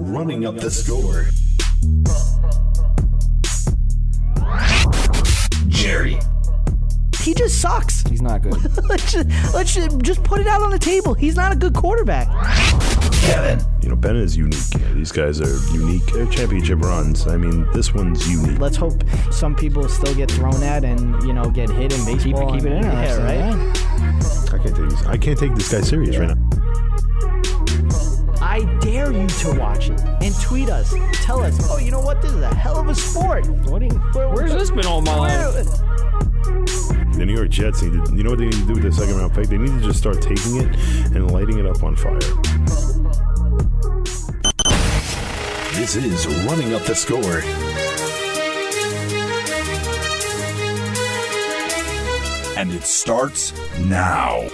Running up the score. Jerry. He just sucks. He's not good. let's just put it out on the table. He's not a good quarterback. Kevin. Ben is unique. These guys are unique. They're championship runs. I mean, this one's unique. Let's hope some people still get thrown at and, get hit in baseball. Keep it interesting. Yeah, right? I can't take this guy serious right now. I dare you to watch it and tweet us. Tell us, oh, you know what? This is a hell of a sport. Where's this been all my life? The New York Jets you know what they need to do with their second round pick? They need to just start taking it and lighting it up on fire. This is Running Up the Score. And it starts now.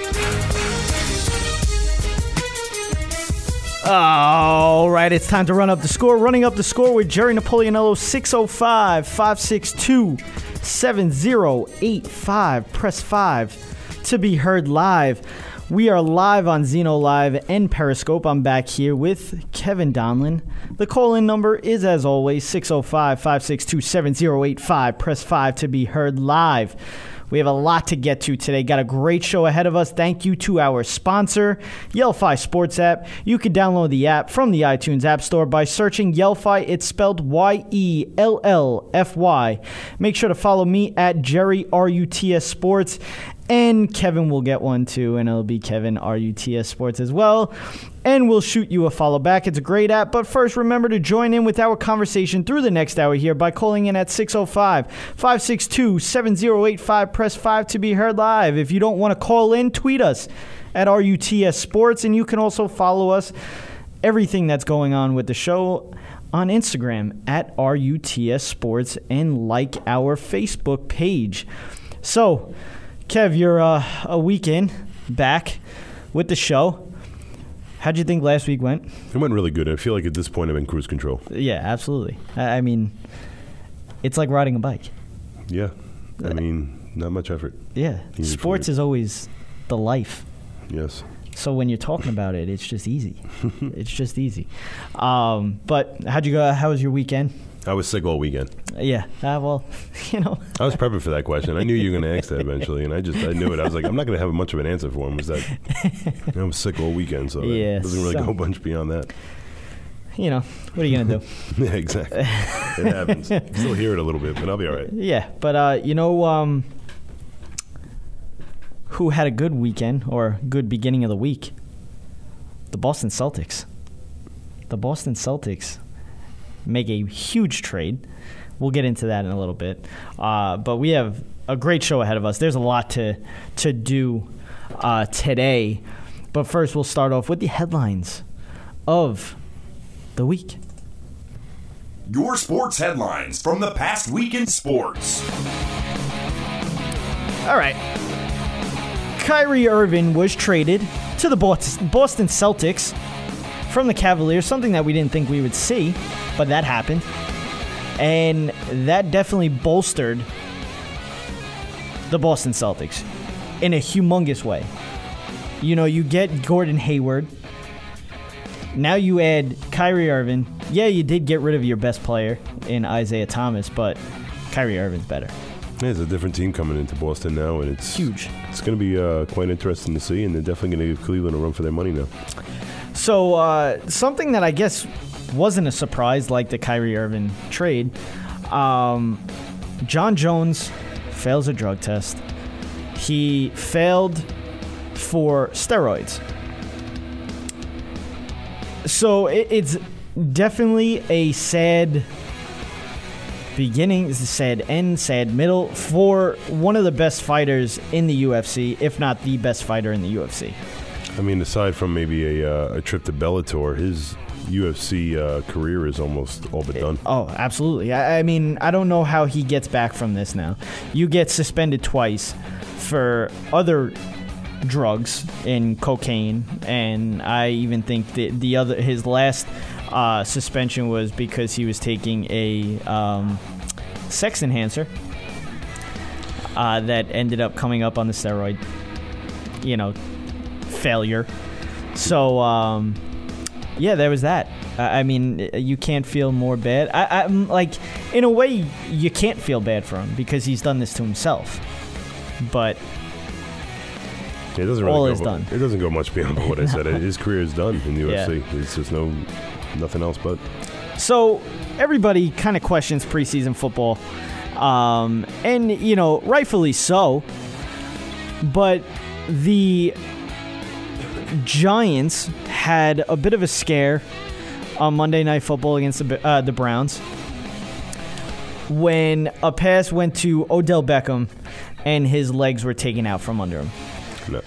All right, it's time to run up the score. Running up the score with Jerry Napoleonello, 605-562-7085. Press 5 to be heard live. We are live on Zeno Live and Periscope. I'm back here with Kevin Donlin. The call-in number is, as always, 605-562-7085. Press 5 to be heard live. We have a lot to get to today. Got a great show ahead of us. Thank you to our sponsor, Yellfy Sports app. You can download the app from the iTunes App Store by searching Yellfy. It's spelled Yellfy. Make sure to follow me at Jerry RUTS Sports. And Kevin will get one too, and it'll be Kevin RUTS Sports as well. And we'll shoot you a follow back. It's a great app. But first, remember to join in with our conversation through the next hour here by calling in at 605-562-7085. Press 5 to be heard live. If you don't want to call in, tweet us at RUTS Sports. And you can also follow us, everything that's going on with the show, on Instagram at RUTS Sports, and like our Facebook page. So, Kev, you're a week in, back with the show. How'd you think last week went? It went really good. I feel like at this point I'm in cruise control. Yeah, absolutely. I mean, it's like riding a bike. Yeah. I mean, not much effort. Yeah. Sports is always the life. Yes. So when you're talking about it, it's just easy. It's just easy. But how'd you go? How was your weekend? I was sick all weekend. Yeah. Well, I was prepping for that question. I knew you were going to ask that eventually, and I knew it. I was like, I'm not going to have much of an answer for him. Was that I was sick all weekend, so it doesn't really go much beyond that. What are you going to do? Yeah, exactly. It happens. Still hear it a little bit, but I'll be all right. Yeah, but who had a good weekend or good beginning of the week? The Boston Celtics. The Boston Celtics make a huge trade. We'll get into that in a little bit. But we have a great show ahead of us. There's a lot to do today. But first, we'll start off with the headlines of the week. Your sports headlines from the past week in sports. All right. Kyrie Irving was traded to the Boston Celtics from the Cavaliers, something that we didn't think we would see, but that happened. And that definitely bolstered the Boston Celtics in a humongous way. You get Gordon Hayward. Now you add Kyrie Irving. Yeah, you did get rid of your best player in Isaiah Thomas, but Kyrie Irving's better. There's a different team coming into Boston now, and it's huge. It's going to be quite interesting to see, and they're definitely going to give Cleveland a run for their money now. So something that I guess wasn't a surprise, like the Kyrie Irving trade, Jon Jones fails a drug test. He failed for steroids. So it's definitely a sad beginning, sad end, sad middle for one of the best fighters in the UFC, if not the best fighter in the UFC. I mean, aside from maybe a trip to Bellator, his UFC career is almost all but done. Oh, absolutely. I mean, I don't know how he gets back from this now. You get suspended twice for other drugs in cocaine, and I even think that his last suspension was because he was taking a sex enhancer that ended up coming up on the steroid, failure. So Yeah, there was that. I mean, you can't feel more bad. I'm like, in a way, you can't feel bad for him because he's done this to himself. But it doesn't really all is done. It doesn't go much beyond what I said. His career is done in the UFC. Yeah. It's just nothing else but. So everybody kind of questions preseason football, and rightfully so. But the Giants had a bit of a scare on Monday Night Football against the Browns when a pass went to Odell Beckham and his legs were taken out from under him. No,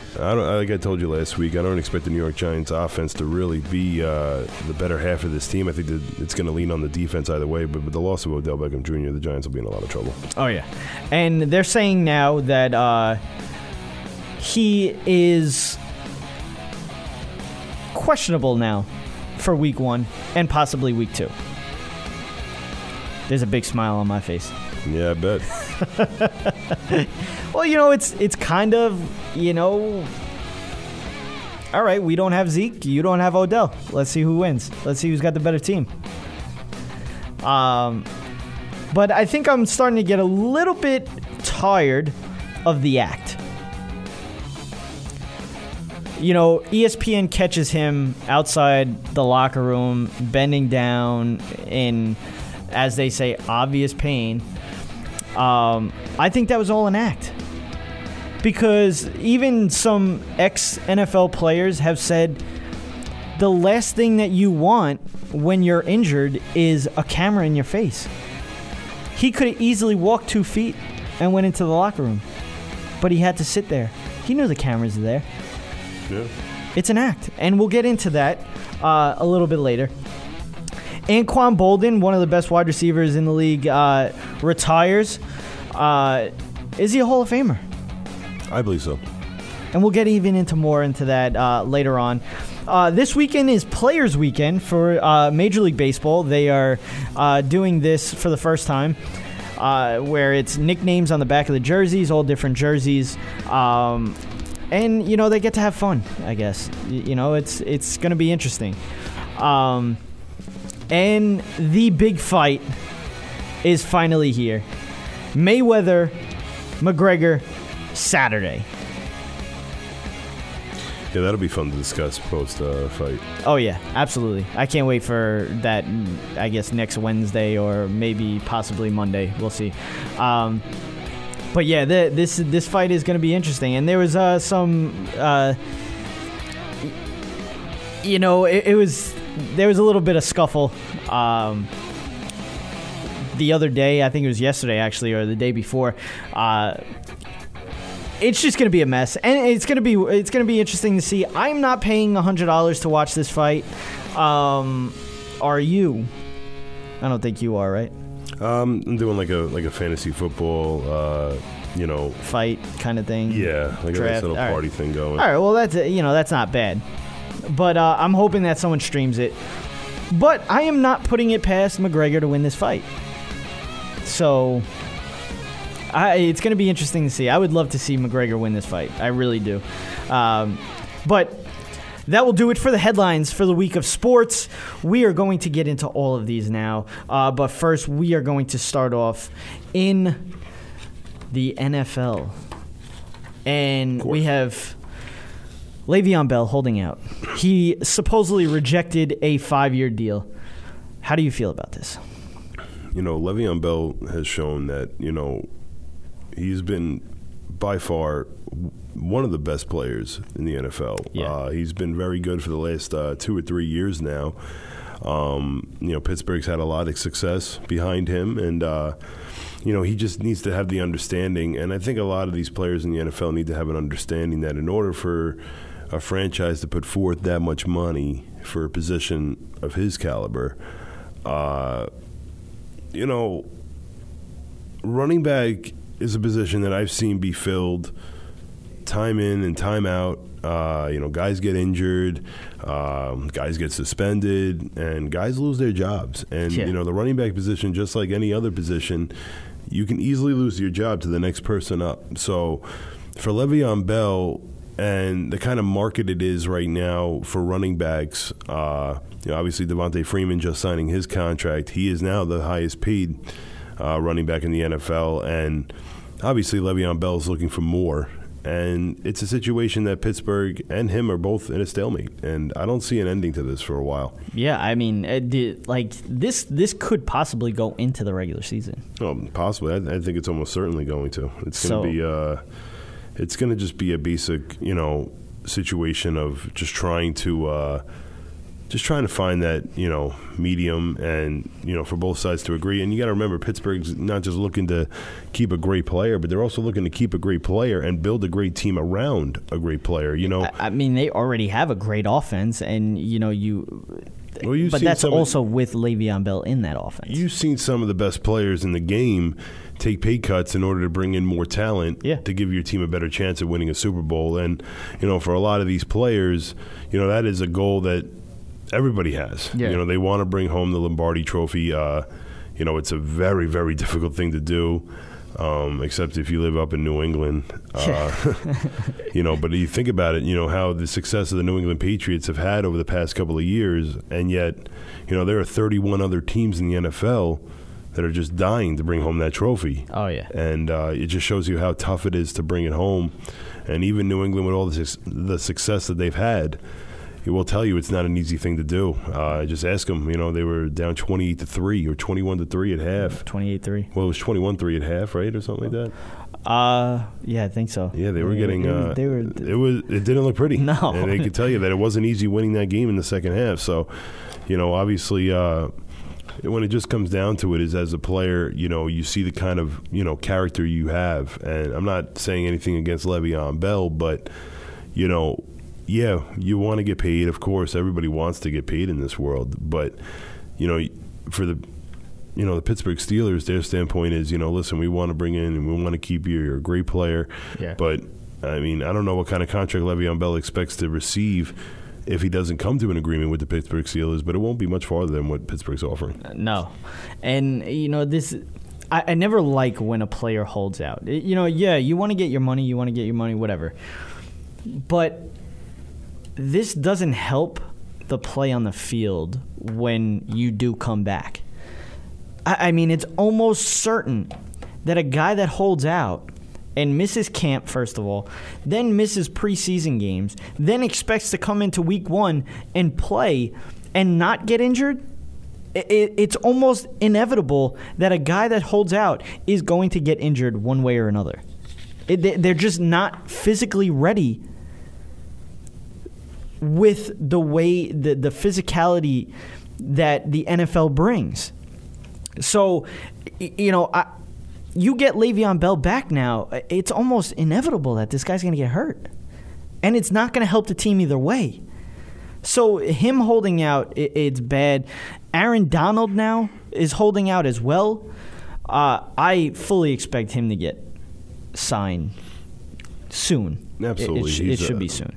like I told you last week, I don't expect the New York Giants offense to really be the better half of this team. I think that it's going to lean on the defense either way, but with the loss of Odell Beckham Jr., the Giants will be in a lot of trouble. Oh, yeah. And they're saying now that he is questionable now for week 1 and possibly week 2. There's a big smile on my face. Yeah, I bet. Well, it's kind of, all right, we don't have Zeke, you don't have Odell. Let's see who wins. Let's see who's got the better team. But I think I'm starting to get a little bit tired of the act. ESPN catches him outside the locker room, bending down in, as they say, obvious pain. I think that was all an act. Because even some ex-NFL players have said the last thing that you want when you're injured is a camera in your face. He could have easily walked 2 feet and went into the locker room. But he had to sit there. He knew the cameras are there. Yeah. It's an act. And we'll get into that a little bit later. Anquan Boldin, one of the best wide receivers in the league, retires. Is he a Hall of Famer? I believe so. And we'll get even more into that later on. This weekend is Players Weekend for Major League Baseball. They are doing this for the first time, where it's nicknames on the back of the jerseys, all different jerseys. And, they get to have fun, I guess. It's going to be interesting. And the big fight is finally here. Mayweather, Mcgregor, Saturday. Yeah, that'll be fun to discuss post-fight. Oh, yeah, absolutely. I can't wait for that, I guess, next Wednesday or maybe possibly Monday. We'll see. But, yeah, this fight is going to be interesting. And there was some, there was a little bit of scuffle the other day. I think it was yesterday, actually, or the day before. It's just going to be a mess, and it's going to be interesting to see. I'm not paying $100 to watch this fight. Are you? I don't think you are, right? I'm doing like a fantasy football, fight kind of thing. Yeah, like draft. a nice little party thing going. All right, well that's not bad, but I'm hoping that someone streams it. But I am not putting it past McGregor to win this fight. So it's going to be interesting to see. I would love to see McGregor win this fight. I really do. But that will do it for the headlines for the week of sports. We are going to get into all of these now. But first, we are going to start off in the NFL. And we have Le'Veon Bell holding out. He supposedly rejected a 5-year deal. How do you feel about this? Le'Veon Bell has shown that, he's been by far one of the best players in the NFL. Yeah. He's been very good for the last 2 or 3 years now. Pittsburgh's had a lot of success behind him, and he just needs to have the understanding. And I think a lot of these players in the NFL need to have an understanding that in order for a franchise to put forth that much money for a position of his caliber, running back is a position that I've seen be filled time in and time out. Guys get injured, guys get suspended, and guys lose their jobs. And, the running back position, just like any other position, you can easily lose your job to the next person up. So for Le'Veon Bell, and the kind of market it is right now for running backs. Obviously, Devontae Freeman just signing his contract. He is now the highest paid running back in the NFL, and obviously Le'Veon Bell is looking for more. And it's a situation that Pittsburgh and him are both in a stalemate, and I don't see an ending to this for a while. Yeah, I mean, this could possibly go into the regular season. Oh, possibly. I think it's almost certainly going to. It's going to be. It's going to just be a basic, situation of just trying to find that, medium and, for both sides to agree. And you got to remember, Pittsburgh's not just looking to keep a great player, but they're also looking to keep a great player and build a great team around a great player, I mean, they already have a great offense, and, but that's also with Le'Veon Bell in that offense. You've seen some of the best players in the game take pay cuts in order to bring in more talent to give your team a better chance of winning a Super Bowl. And, for a lot of these players, that is a goal that everybody has. Yeah. They want to bring home the Lombardi Trophy. It's a very, very difficult thing to do, except if you live up in New England. But you think about it, how the success of the New England Patriots have had over the past couple of years, and yet, there are 31 other teams in the NFL that are just dying to bring home that trophy. Oh, yeah. And it just shows you how tough it is to bring it home. And even New England, with all the success that they've had, it will tell you it's not an easy thing to do. Just ask them. They were down 28-3 or 21-3 at half. 28-3. Well, it was 21-3 at half, right, or something like that. Yeah, I think so. Yeah, they were getting. It didn't look pretty. No, and they could tell you that it wasn't easy winning that game in the second half. So, obviously, when it just comes down to it, is as a player, you see the kind of character you have, and I'm not saying anything against Le'Veon Bell, but yeah, you want to get paid. Of course, everybody wants to get paid in this world. But, for the Pittsburgh Steelers, their standpoint is, listen, we want to bring in and we want to keep you. You're a great player. Yeah. But, I mean, I don't know what kind of contract Le'Veon Bell expects to receive if he doesn't come to an agreement with the Pittsburgh Steelers, but it won't be much farther than what Pittsburgh's offering. No. And, I never like when a player holds out. You want to get your money, whatever. But this doesn't help the play on the field when you do come back. I mean, it's almost certain that a guy that holds out and misses camp, first of all, then misses preseason games, then expects to come into week 1 and play and not get injured, it's almost inevitable that a guy that holds out is going to get injured one way or another. They're just not physically ready with the way the physicality that the NFL brings. So, you get Le'Veon Bell back now, it's almost inevitable that this guy's going to get hurt. And it's not going to help the team either way. So him holding out, it's bad. Aaron Donald now is holding out as well. I fully expect him to get signed soon. Absolutely. It should be soon.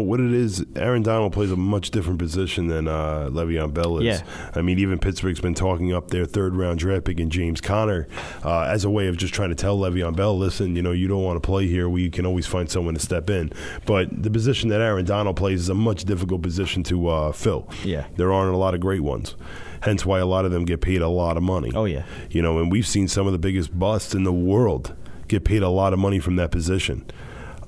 What it is, Aaron Donald plays a much different position than Le'Veon Bell is. Yeah. I mean, even Pittsburgh's been talking up their third-round draft pick in James Conner as a way of just trying to tell Le'Veon Bell, listen, you don't want to play here. We can always find someone to step in. But the position that Aaron Donald plays is a much difficult position to fill. Yeah. There aren't a lot of great ones. Hence why a lot of them get paid a lot of money. Oh, yeah. And we've seen some of the biggest busts in the world get paid a lot of money from that position.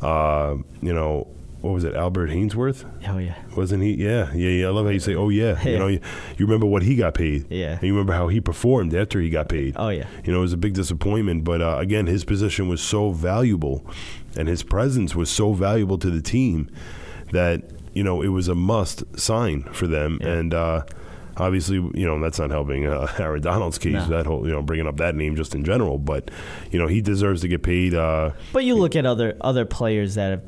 What was it, Albert Hainsworth? Oh, yeah. Wasn't he? Yeah. I love how you say, oh, yeah. Yeah. You remember what he got paid. Yeah. And you remember how he performed after he got paid. Oh, yeah. It was a big disappointment. But, again, his position was so valuable and his presence was so valuable to the team that, it was a must sign for them. Yeah. And, obviously, that's not helping Aaron Donald's case, no. That whole, bringing up that name just in general. But, he deserves to get paid. But you look at other players that have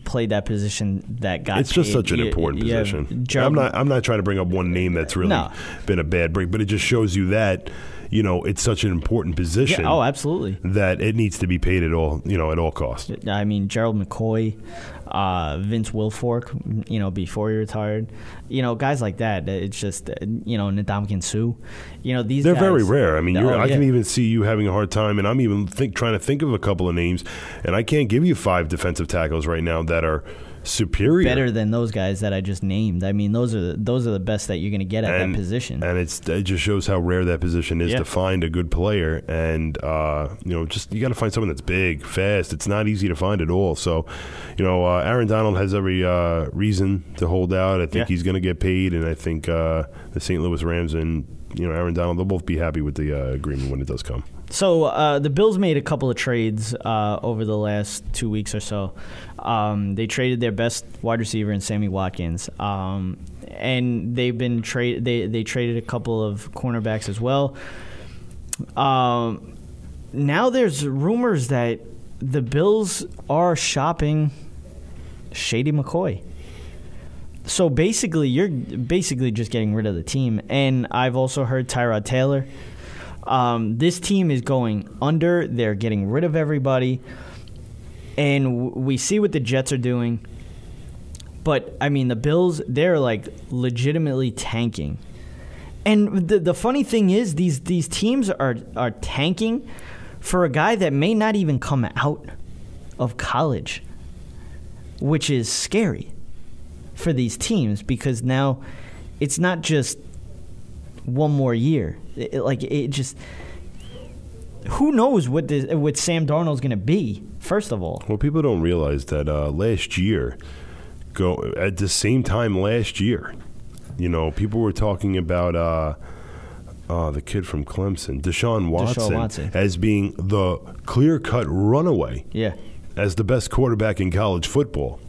played that position that got It's just such an important position. I'm not trying to bring up one name that's really been a bad break, but it just shows you that, it's such an important position. Yeah, oh, absolutely. That it needs to be paid at all, at all costs. I mean, Gerald McCoy, Vince Wilfork, before he retired, guys like that. It's just, Ndamukong Suh, these they're guys, very rare. I mean, I yeah. can even see you having a hard time, and I'm even trying to think of a couple of names, and I can't give you 5 defensive tackles right now that are, superior, better than those guys that I just named. I mean, those are the best that you're going to get at that position. And it just shows how rare that position is to find a good player. And just you got to find someone that's big, fast. It's not easy to find at all. So, Aaron Donald has every reason to hold out. I think he's going to get paid, and I think the St. Louis Rams and Aaron Donald, they'll both be happy with the agreement when it does come. So the Bills made a couple of trades over the last 2 weeks or so. They traded their best wide receiver in Sammy Watkins, and they've been They traded a couple of cornerbacks as well. Now there's rumors that the Bills are shopping Shady McCoy. So basically, you're just getting rid of the team. And I've also heard Tyrod Taylor. This team is going under. They're getting rid of everybody. And we see what the Jets are doing. But, I mean, the Bills, they're, like, legitimately tanking. And the funny thing is, these teams are tanking for a guy that may not even come out of college, which is scary for these teams, because now it's not just one more year. Who knows what Sam Darnold's going to be, first of all. Well, people don't realize that last year, at the same time last year, people were talking about the kid from Clemson, Deshaun Watson, as being the clear-cut runaway as the best quarterback in college football.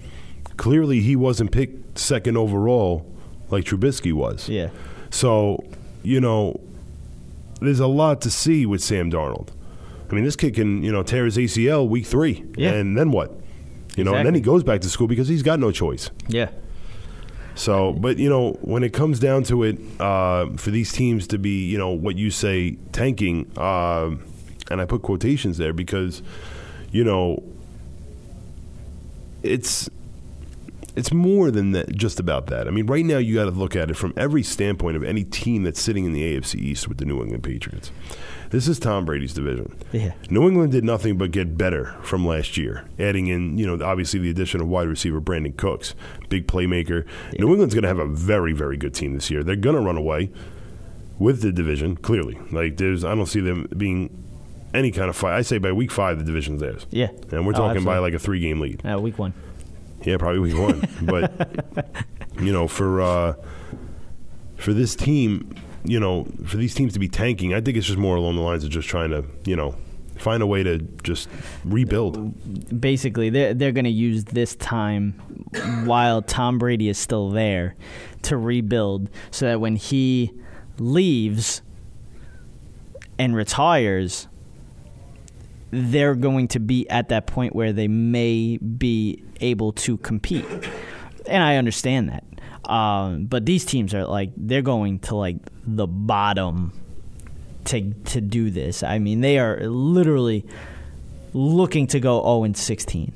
Clearly, he wasn't picked second overall like Trubisky was. Yeah. So, there's a lot to see with Sam Darnold. I mean, this kid can, tear his ACL week 3. Yeah. And then what? And then he goes back to school because he's got no choice. Yeah. So, but, when it comes down to it, for these teams to be, what you say, tanking, and I put quotations there because, it's more than that, just about that. I mean, right now you got to look at it from every standpoint of any team that's sitting in the AFC East with the New England Patriots. This is Tom Brady's division. Yeah. New England did nothing but get better from last year, adding in, obviously the addition of wide receiver Brandon Cooks, big playmaker. Yeah. New England's going to have a very, very good team this year. They're going to run away with the division, clearly. I don't see them being any kind of fight. I say by week 5, the division's theirs. Yeah. And we're talking by like a 3-game lead. Week 1. Yeah, probably week 1. But, for this team, for these teams to be tanking, I think it's just more along the lines of just trying to, find a way to just rebuild. Basically, they're going to use this time while Tom Brady is still there to rebuild so that when he leaves and retires, they're going to be at that point where they may be able to compete. And I understand that. But these teams are they're going to the bottom to do this. I mean, they are literally looking to go 0-16.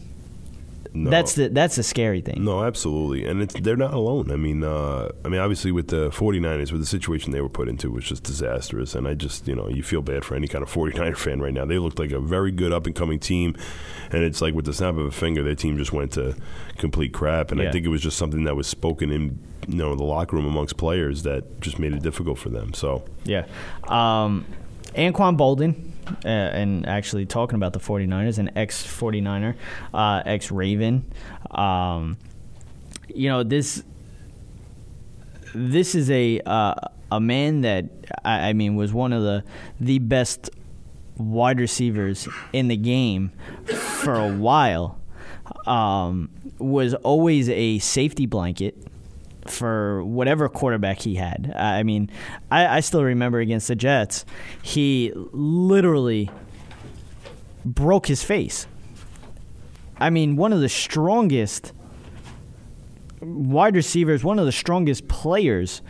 No. That's the scary thing. No, absolutely. And they're not alone. I mean, obviously with the 49ers, with the situation they were put into was just disastrous. And I just, you feel bad for any kind of 49er fan right now. They looked like a very good up-and-coming team. And it's like with the snap of a finger, their team just went to complete crap. And I think it was just something that was spoken in, the locker room amongst players that just made it difficult for them. So yeah. Anquan Boldin, and actually talking about the 49ers, an ex-49er, ex-Raven. This is a man that, I mean, was one of the best wide receivers in the game for a while. Was always a safety blanket for whatever quarterback he had. I mean, I still remember against the Jets, he literally broke his face. I mean, one of the strongest wide receivers, one of the strongest players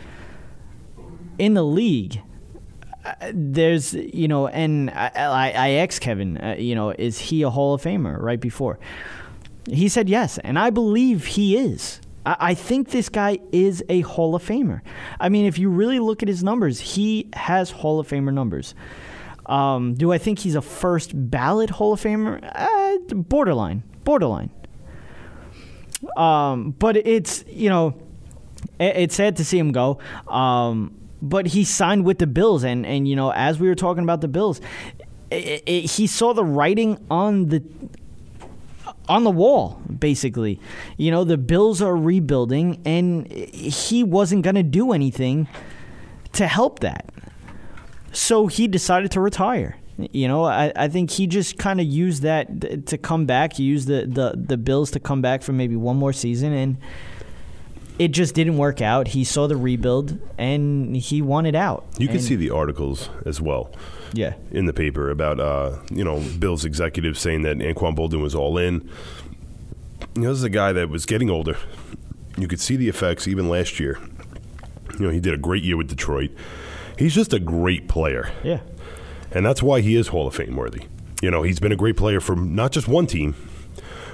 in the league. There's, and I asked Kevin, is he a Hall of Famer right before? He said yes, and I believe he is. I think this guy is a Hall of Famer. I mean, if you really look at his numbers, he has Hall of Famer numbers. Do I think he's a first ballot Hall of Famer? Borderline. But it's, it's sad to see him go. But he signed with the Bills, and as we were talking about the Bills, he saw the writing on the wall, basically. The Bills are rebuilding, and he wasn't going to do anything to help that. So he decided to retire. I think he just kind of used that to come back. He used the Bills to come back for maybe one more season, and it just didn't work out. He saw the rebuild, and he wanted out. You can see the articles as well. Yeah. In the paper about, Bills executives saying that Anquan Boldin was all in. This is a guy that was getting older. You could see the effects even last year. He did a great year with Detroit. He's just a great player. Yeah. And that's why he is Hall of Fame worthy. He's been a great player for not just one team,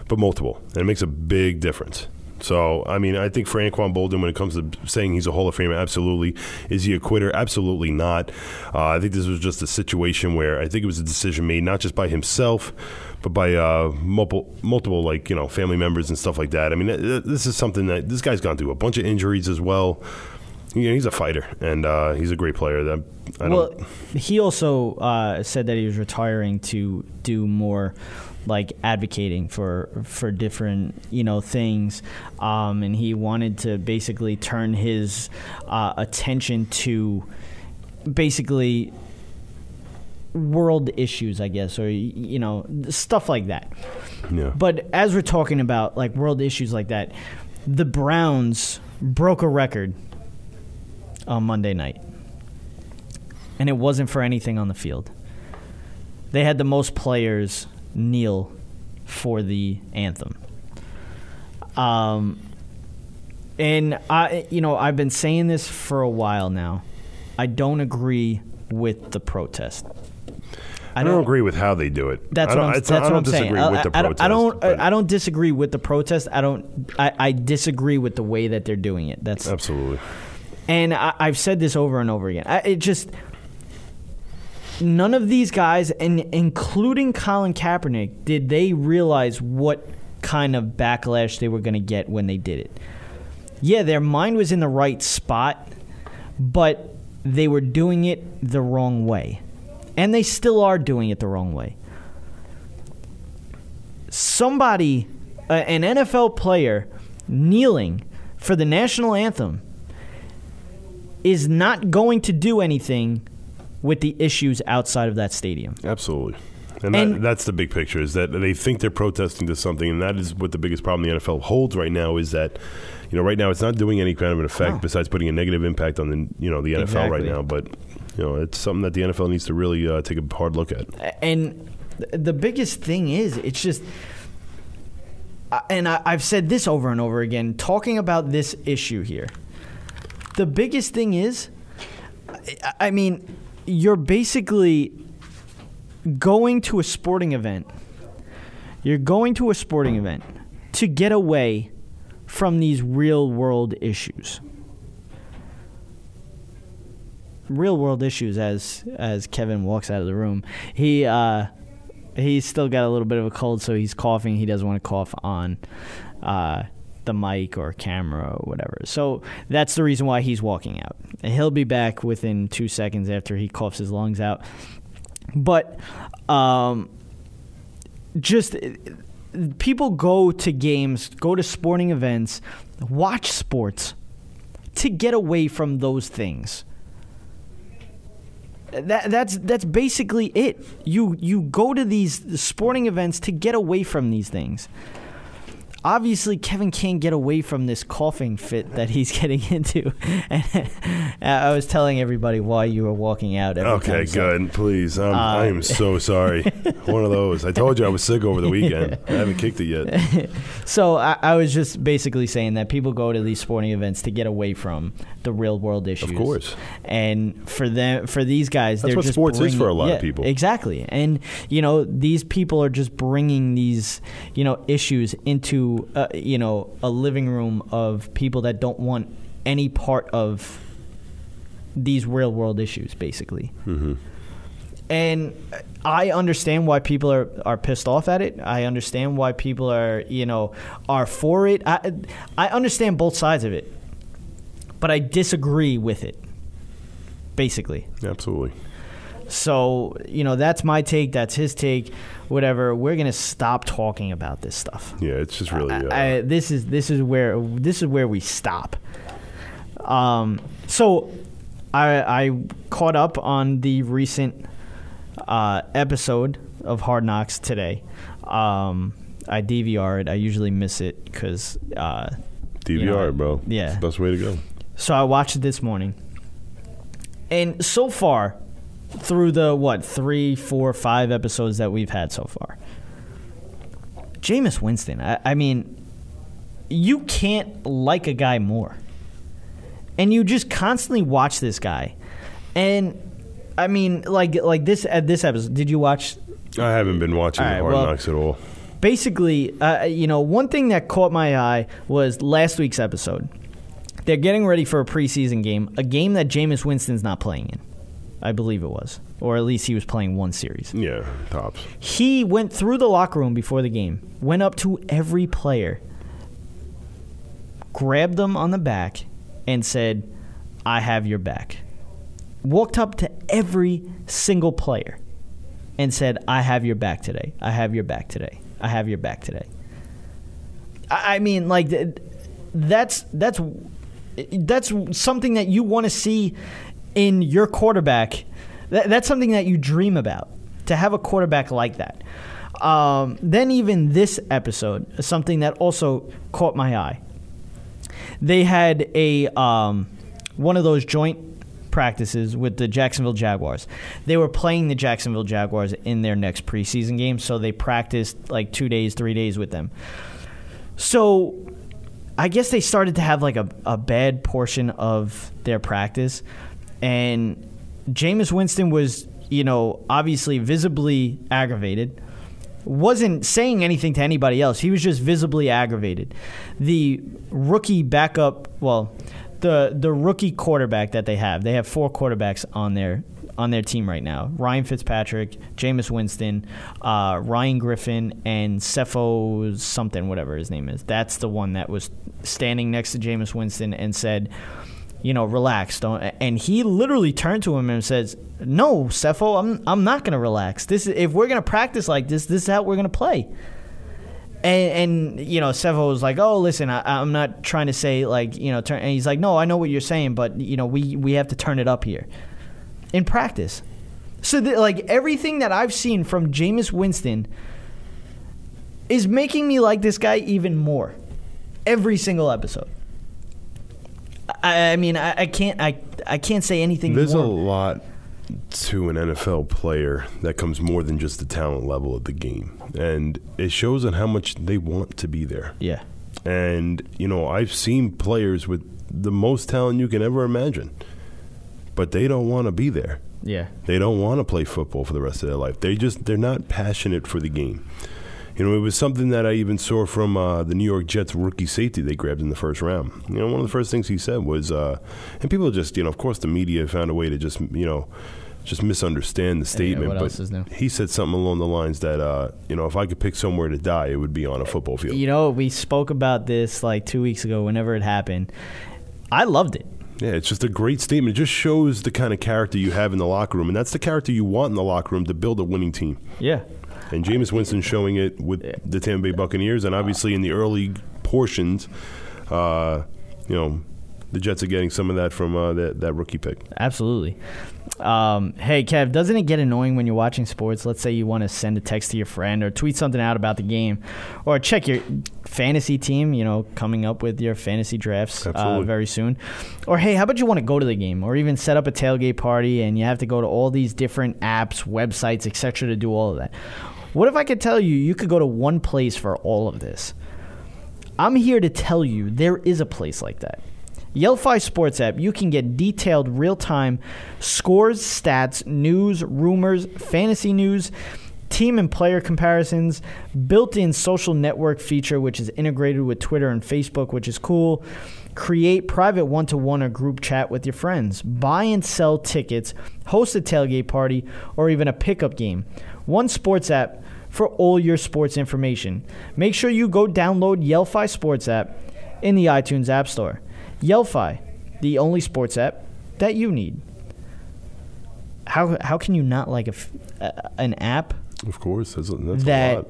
but multiple. And it makes a big difference. So, I think for Anquan Boldin, when it comes to saying he's a Hall of Famer, absolutely. Is he a quitter? Absolutely not. I think this was just a situation where I think it was a decision made not just by himself, but by multiple family members and stuff like that. This is something that this guy's gone through a bunch of injuries as well. He's a fighter, and he's a great player. He also said that he was retiring to do more advocating for different things, and he wanted to basically turn his attention to basically world issues, I guess, or stuff like that. Yeah. But as we're talking about world issues like that, the Browns broke a record on Monday night, and it wasn't for anything on the field. They had the most players kneel for the anthem. And I've been saying this for a while now. I don't agree with the protest. I don't agree with how they do it. That's what I'm saying. I don't disagree with the protest. I don't disagree with the protest. I disagree with the way that they're doing it. That's absolutely. And I've said this over and over again. None of these guys, and including Colin Kaepernick, did they realize what kind of backlash they were going to get when they did it. Yeah, their mind was in the right spot, but they were doing it the wrong way. And they still are doing it the wrong way. Somebody, an NFL player, kneeling for the national anthem is not going to do anything with the issues outside of that stadium. Absolutely. And that's the big picture, is that they think they're protesting to something, and that is what the biggest problem the NFL holds right now, is that, right now it's not doing any kind of an effect besides putting a negative impact on the NFL right now. But, it's something that the NFL needs to really take a hard look at. And the biggest thing is, it's just, and I've said this over and over again, talking about this issue here. The biggest thing is, you're basically going to a sporting event. You're going to a sporting event to get away from these real-world issues. Real-world issues, as Kevin walks out of the room. He's still got a little bit of a cold, so he's coughing. He doesn't want to cough on the mic or camera or whatever. So that's the reason why he's walking out. And he'll be back within 2 seconds after he coughs his lungs out. But just people go to games, go to sporting events, watch sports to get away from those things. That's basically it. You go to these sporting events to get away from these things. Obviously, Kevin can't get away from this coughing fit that he's getting into. And I was telling everybody why you were walking out. Okay, good. Please. I am so sorry. One of those. I told you I was sick over the weekend. I haven't kicked it yet. So I was just basically saying that people go to these sporting events to get away from the real world issues. Of course. And for these guys, that's they're what just sports is for a lot of people. Exactly. And, these people are just bringing these, issues into a living room of people that don't want any part of these real world issues, basically. Mm-hmm. And I understand why people are pissed off at it. I understand why people are for it. I understand both sides of it. But I disagree with it, basically. Absolutely. So, that's my take. That's his take. Whatever. We're going to stop talking about this stuff. Yeah, it's just really... This is where we stop. So I caught up on the recent episode of Hard Knocks today. I DVR'd. I usually miss it because... DVR it, bro. Yeah. It's the best way to go. So I watched it this morning. And so far, through the, 3, 4, 5 episodes that we've had so far, Jameis Winston, I mean, you can't like a guy more. And you just constantly watch this guy. And, I mean, like this episode, did you watch? I haven't been watching Hard Knocks at all. Basically, one thing that caught my eye was last week's episode. They're getting ready for a preseason game, a game that Jameis Winston's not playing in. I believe it was. Or at least he was playing one series. Yeah, tops. He went through the locker room before the game, went up to every player, grabbed them on the back, and said, "I have your back." Walked up to every single player and said, "I have your back today. I have your back today. I have your back today." I mean, like, that's something that you want to see in your quarterback. That's something that you dream about, to have a quarterback like that. Then even this episode, something that also caught my eye. They had a one of those joint practices with the Jacksonville Jaguars. They were playing the Jacksonville Jaguars in their next preseason game, so they practiced like 2 days, 3 days with them. So I guess they started to have like a bad portion of their practice, and Jameis Winston was, obviously visibly aggravated. Wasn't saying anything to anybody else. He was just visibly aggravated. The rookie backup, the rookie quarterback that they have 4 quarterbacks on their team right now. Ryan Fitzpatrick, Jameis Winston, Ryan Griffin, and Cepho something, whatever his name is. That's the one that was standing next to Jameis Winston and said, relax. Don't. And he literally turned to him and says, "No, Cepho, I'm not going to relax. If we're going to practice like this is how we're going to play." And Cepho was like, "Oh, listen, I'm not trying to say turn." And he's like, "No, I know what you're saying, but we have to turn it up here in practice." So everything that I've seen from Jameis Winston is making me like this guy even more. Every single episode. I mean, I can't say anything. There's more. a lot to an NFL player that comes more than just the talent level of the game, and it shows on how much they want to be there. Yeah. And I've seen players with the most talent you can ever imagine, but they don't want to be there. Yeah. They don't want to play football for the rest of their life. They're not passionate for the game. It was something that I even saw from the New York Jets rookie safety they grabbed in the first round. One of the first things he said was, and people just, of course the media found a way to just misunderstand the statement. What but else is new? He said something along the lines that, if I could pick somewhere to die, it would be on a football field. We spoke about this like 2 weeks ago whenever it happened. I loved it. Yeah, it's just a great statement. It just shows the kind of character you have in the locker room, and that's the character you want in the locker room to build a winning team. Yeah. And Jameis Winston showing it with the Tampa Bay Buccaneers, and obviously in the early portions, the Jets are getting some of that from that rookie pick. Absolutely. Hey, Kev, doesn't it get annoying when you're watching sports? Let's say you want to send a text to your friend or tweet something out about the game, or check your fantasy team, coming up with your fantasy drafts very soon. Or, hey, how about you want to go to the game or even set up a tailgate party and you have to go to all these different apps, websites, etc. to do all of that? What if I could tell you could go to one place for all of this? I'm here to tell you there is a place like that. Yelphi Sports app, you can get detailed real-time scores, stats, news, rumors, fantasy news, team and player comparisons, built-in social network feature, which is integrated with Twitter and Facebook, which is cool. Create private one-to-one or group chat with your friends. Buy and sell tickets, host a tailgate party, or even a pickup game. One sports app for all your sports information. Make sure you go download Yelphi Sports app in the iTunes App Store. Yelphi, the only sports app that you need. How can you not like an app? Of course, that's that a lot.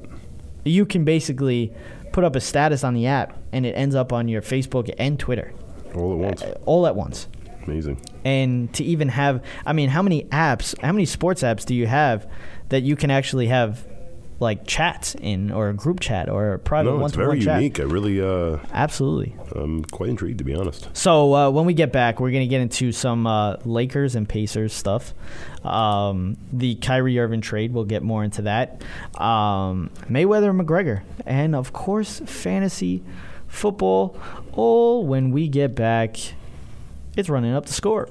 You can basically put up a status on the app, and it ends up on your Facebook and Twitter. All at once. All at once. Amazing. And to even have, how many sports apps do you have that you can actually have like chats in, or a group chat, or a private one-to-one chat? No, it's very unique. I really... Absolutely. I'm quite intrigued, to be honest. So when we get back, we're going to get into some Lakers and Pacers stuff. The Kyrie Irving trade, we'll get more into that. Mayweather and McGregor. And, of course, fantasy football. All when we get back, it's Running Up the Score.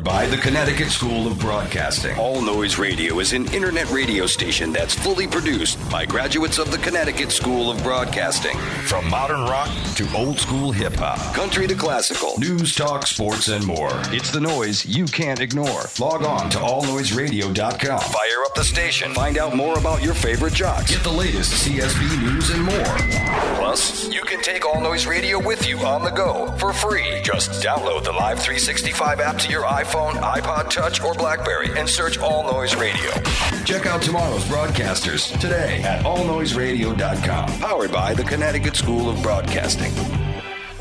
By the Connecticut School of Broadcasting. All Noise Radio is an internet radio station that's fully produced by graduates of the Connecticut School of Broadcasting. From modern rock to old school hip hop, country to classical, news, talk, sports, and more. It's the noise you can't ignore. Log on to allnoiseradio.com. Fire up the station. Find out more about your favorite jocks. Get the latest CSB news and more. Plus, you can take All Noise Radio with you on the go for free. Just download the Live 365 app to your iPhone, iPod Touch, or BlackBerry and search All Noise Radio. Check out tomorrow's broadcasters today at allnoiseradio.com. Powered by the Connecticut School of Broadcasting.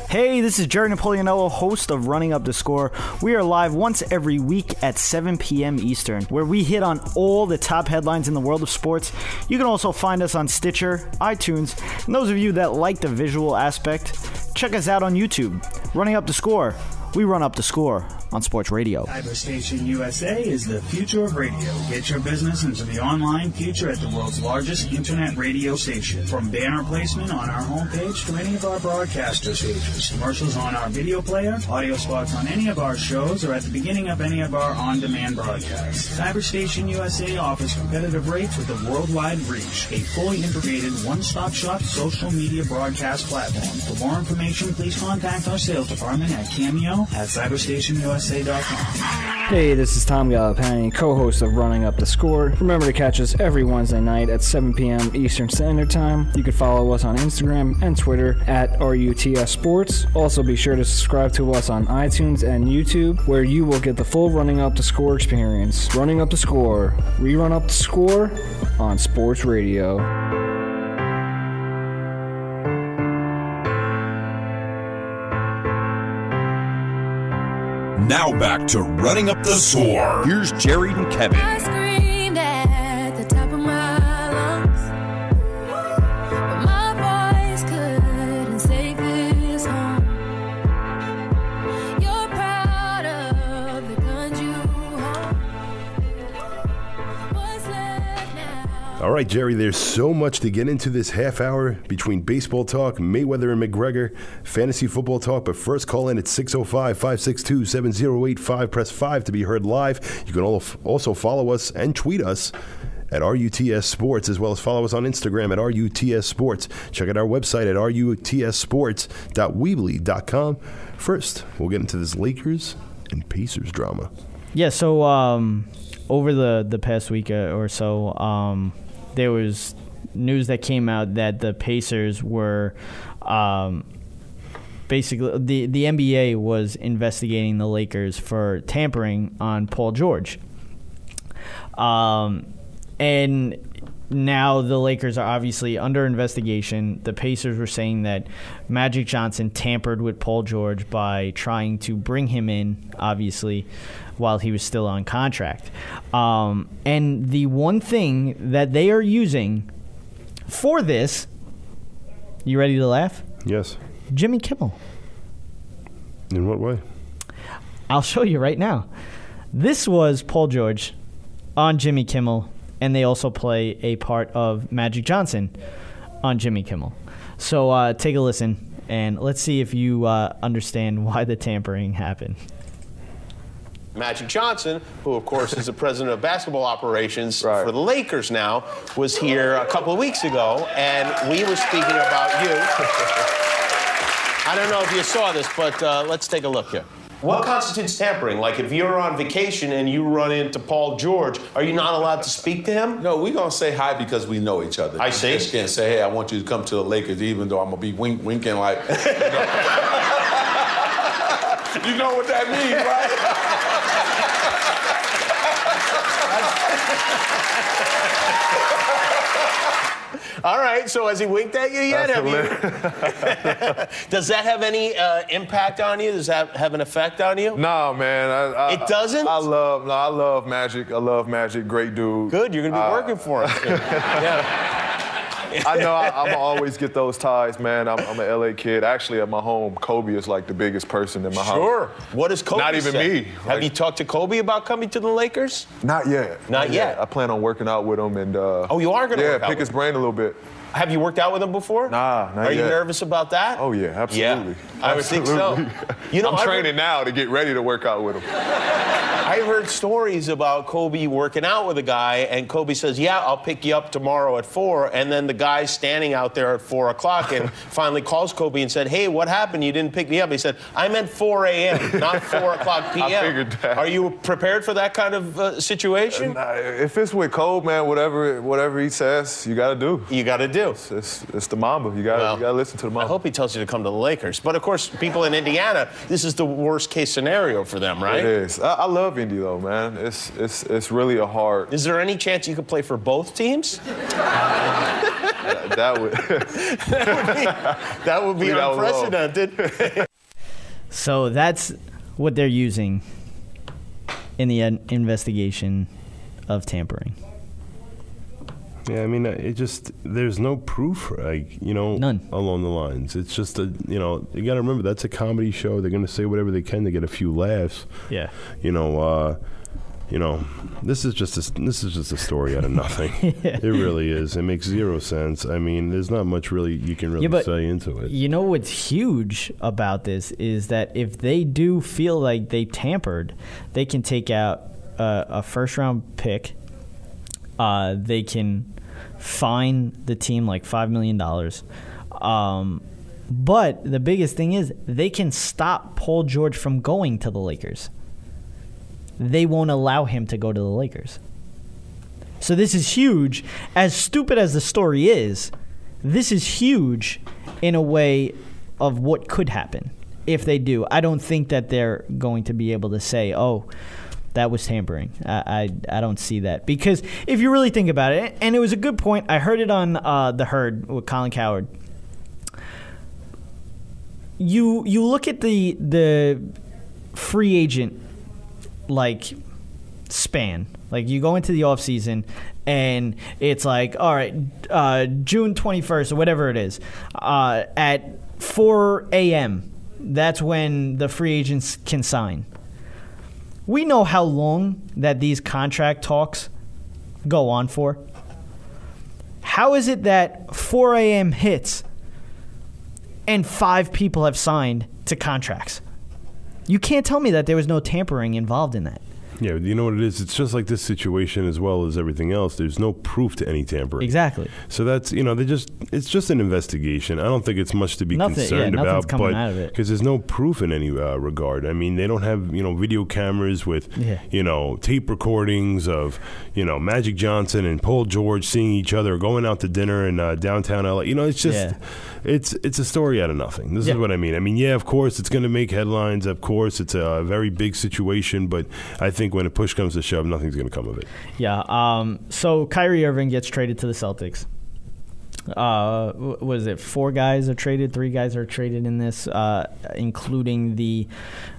Hey, this is Jerry Napoleonello, host of Running Up the Score. We are live once every week at 7 p.m. Eastern, where we hit on all the top headlines in the world of sports. You can also find us on Stitcher, iTunes, and those of you that like the visual aspect, check us out on YouTube. Running Up the Score. We run up the score on Sports Radio. Cyberstation USA is the future of radio. Get your business into the online future at the world's largest internet radio station. From banner placement on our homepage to any of our broadcaster stations, commercials on our video player, audio spots on any of our shows, or at the beginning of any of our on-demand broadcasts. Cyberstation USA offers competitive rates with a worldwide reach, a fully integrated one-stop shop social media broadcast platform. For more information, please contact our sales department at Cameo at cyberstationusa.com. Hey, this is Tom Gallipani, co-host of Running Up the Score. Remember to catch us every Wednesday night at 7 p.m. Eastern Standard Time. You can follow us on Instagram and Twitter at RUTS Sports. Also, be sure to subscribe to us on iTunes and YouTube, where you will get the full Running Up the Score experience. Running Up the Score. We run up the score on Sports Radio. Now back to Running Up the Score. Here's Jerry and Kevin. I screamed at the top of my lungs, but my voice couldn't save this home. You're proud of the guns you hold. What's left now? All right, Jerry, there's so much to get into this half hour between baseball talk, Mayweather and McGregor, fantasy football talk. But first, call in at 605-562-7085. Press 5 to be heard live. You can also follow us and tweet us at RUTS Sports, as well as follow us on Instagram at RUTS Sports. Check out our website at rutsports.weebly.com. First, we'll get into this Lakers and Pacers drama. Yeah, so over the past week or so, there was news that came out that the Pacers were basically the NBA was investigating the Lakers for tampering on Paul George. And now the Lakers are obviously under investigation. The Pacers were saying that Magic Johnson tampered with Paul George by trying to bring him in, obviously, while he was still on contract. And the one thing that they are using for this, you ready to laugh? Yes. Jimmy Kimmel. In what way? I'll show you right now. This was Paul George on Jimmy Kimmel, and they also play a part of Magic Johnson on Jimmy Kimmel. So take a listen, and let's see if you understand why the tampering happened. Magic Johnson, who, of course, is the president of basketball operations for the Lakers now, was here a couple of weeks ago, and we were speaking about you. I don't know if you saw this, but let's take a look here. What constitutes tampering? Like, if you're on vacation and you run into Paul George, are you not allowed to speak to him? No, we're going to say hi because we know each other. I see. You just can't say, hey, I want you to come to the Lakers, even though I'm going to be winking like... You know what that means, right? All right, so has he winked at you yet? Does that have any impact on you? Does that have an effect on you? No, man. It doesn't? I love Magic. I love Magic. Great dude. Good, you're going to be working for him. Yeah. I know I'm going to always get those ties, man. I'm an L.A. kid. Actually, at my home, Kobe is like the biggest person in my house. Sure. What does Kobe Not even say? me. Have you talked to Kobe about coming to the Lakers? Not yet. Not yet? I plan on working out with him. And oh, you are going to work out pick his brain a little bit. Have you worked out with him before? Nah, not yet. Are you nervous about that? Oh, yeah, absolutely. Yeah, I would think so. You know, I'm training now to get ready to work out with him. I've heard stories about Kobe working out with a guy, and Kobe says, yeah, I'll pick you up tomorrow at 4, and then the guy's standing out there at 4 o'clock and finally calls Kobe and said, hey, what happened? You didn't pick me up. He said, I meant 4 a.m., not 4 o'clock p.m. I figured that. Are you prepared for that kind of situation? If it's with Kobe, man, whatever he says, you got to do. You got to do. It's the Mamba. You got to listen to the Mamba. I hope he tells you to come to the Lakers. But, of course, people in Indiana, this is the worst-case scenario for them, right? It is. I love Indy, though, man. It's really a hard... Is there any chance you could play for both teams? that would be unprecedented. So that's what they're using in the investigation of tampering. Yeah, I mean, there's no proof, like, none along the lines. It's just you got to remember, that's a comedy show. They're going to say whatever they can to get a few laughs. Yeah. This is just a story out of nothing. Yeah. It really is. It makes zero sense. I mean, there's not much really you can really say into it. You know what's huge about this is that if they do feel like they tampered, they can take out a first-round pick. They can fine the team like $5 million. But the biggest thing is they can stop Paul George from going to the Lakers. They won't allow him to go to the Lakers. So this is huge. As stupid as the story is, this is huge in a way of what could happen if they do. I don't think that they're going to be able to say, oh, that was tampering. I don't see that. Because if you really think about it, and it was a good point, I heard it on The Herd with Colin Cowherd. You look at the free agent span. Like, you go into the offseason and it's like, all right, June 21st or whatever it is, at 4 a.m., that's when the free agents can sign. We know how long that these contract talks go on for. How is it that 4 a.m. hits and 5 people have signed to contracts? You can't tell me that there was no tampering involved in that. Yeah, you know what it is? It's just like this situation as well as everything else. There's no proof to any tampering. Exactly. So that's, it's just an investigation. I don't think it's much to be concerned about, coming out of it. Because there's no proof in any regard. I mean, they don't have, video cameras with, tape recordings of, Magic Johnson and Paul George seeing each other, going out to dinner in downtown LA. It's just, it's a story out of nothing. This is what I mean. I mean, of course, it's going to make headlines. Of course, it's a very big situation, but I think when a push comes to shove, nothing's going to come of it. Yeah. So Kyrie Irving gets traded to the Celtics. Was it 4 guys are traded? 3 guys are traded in this, including the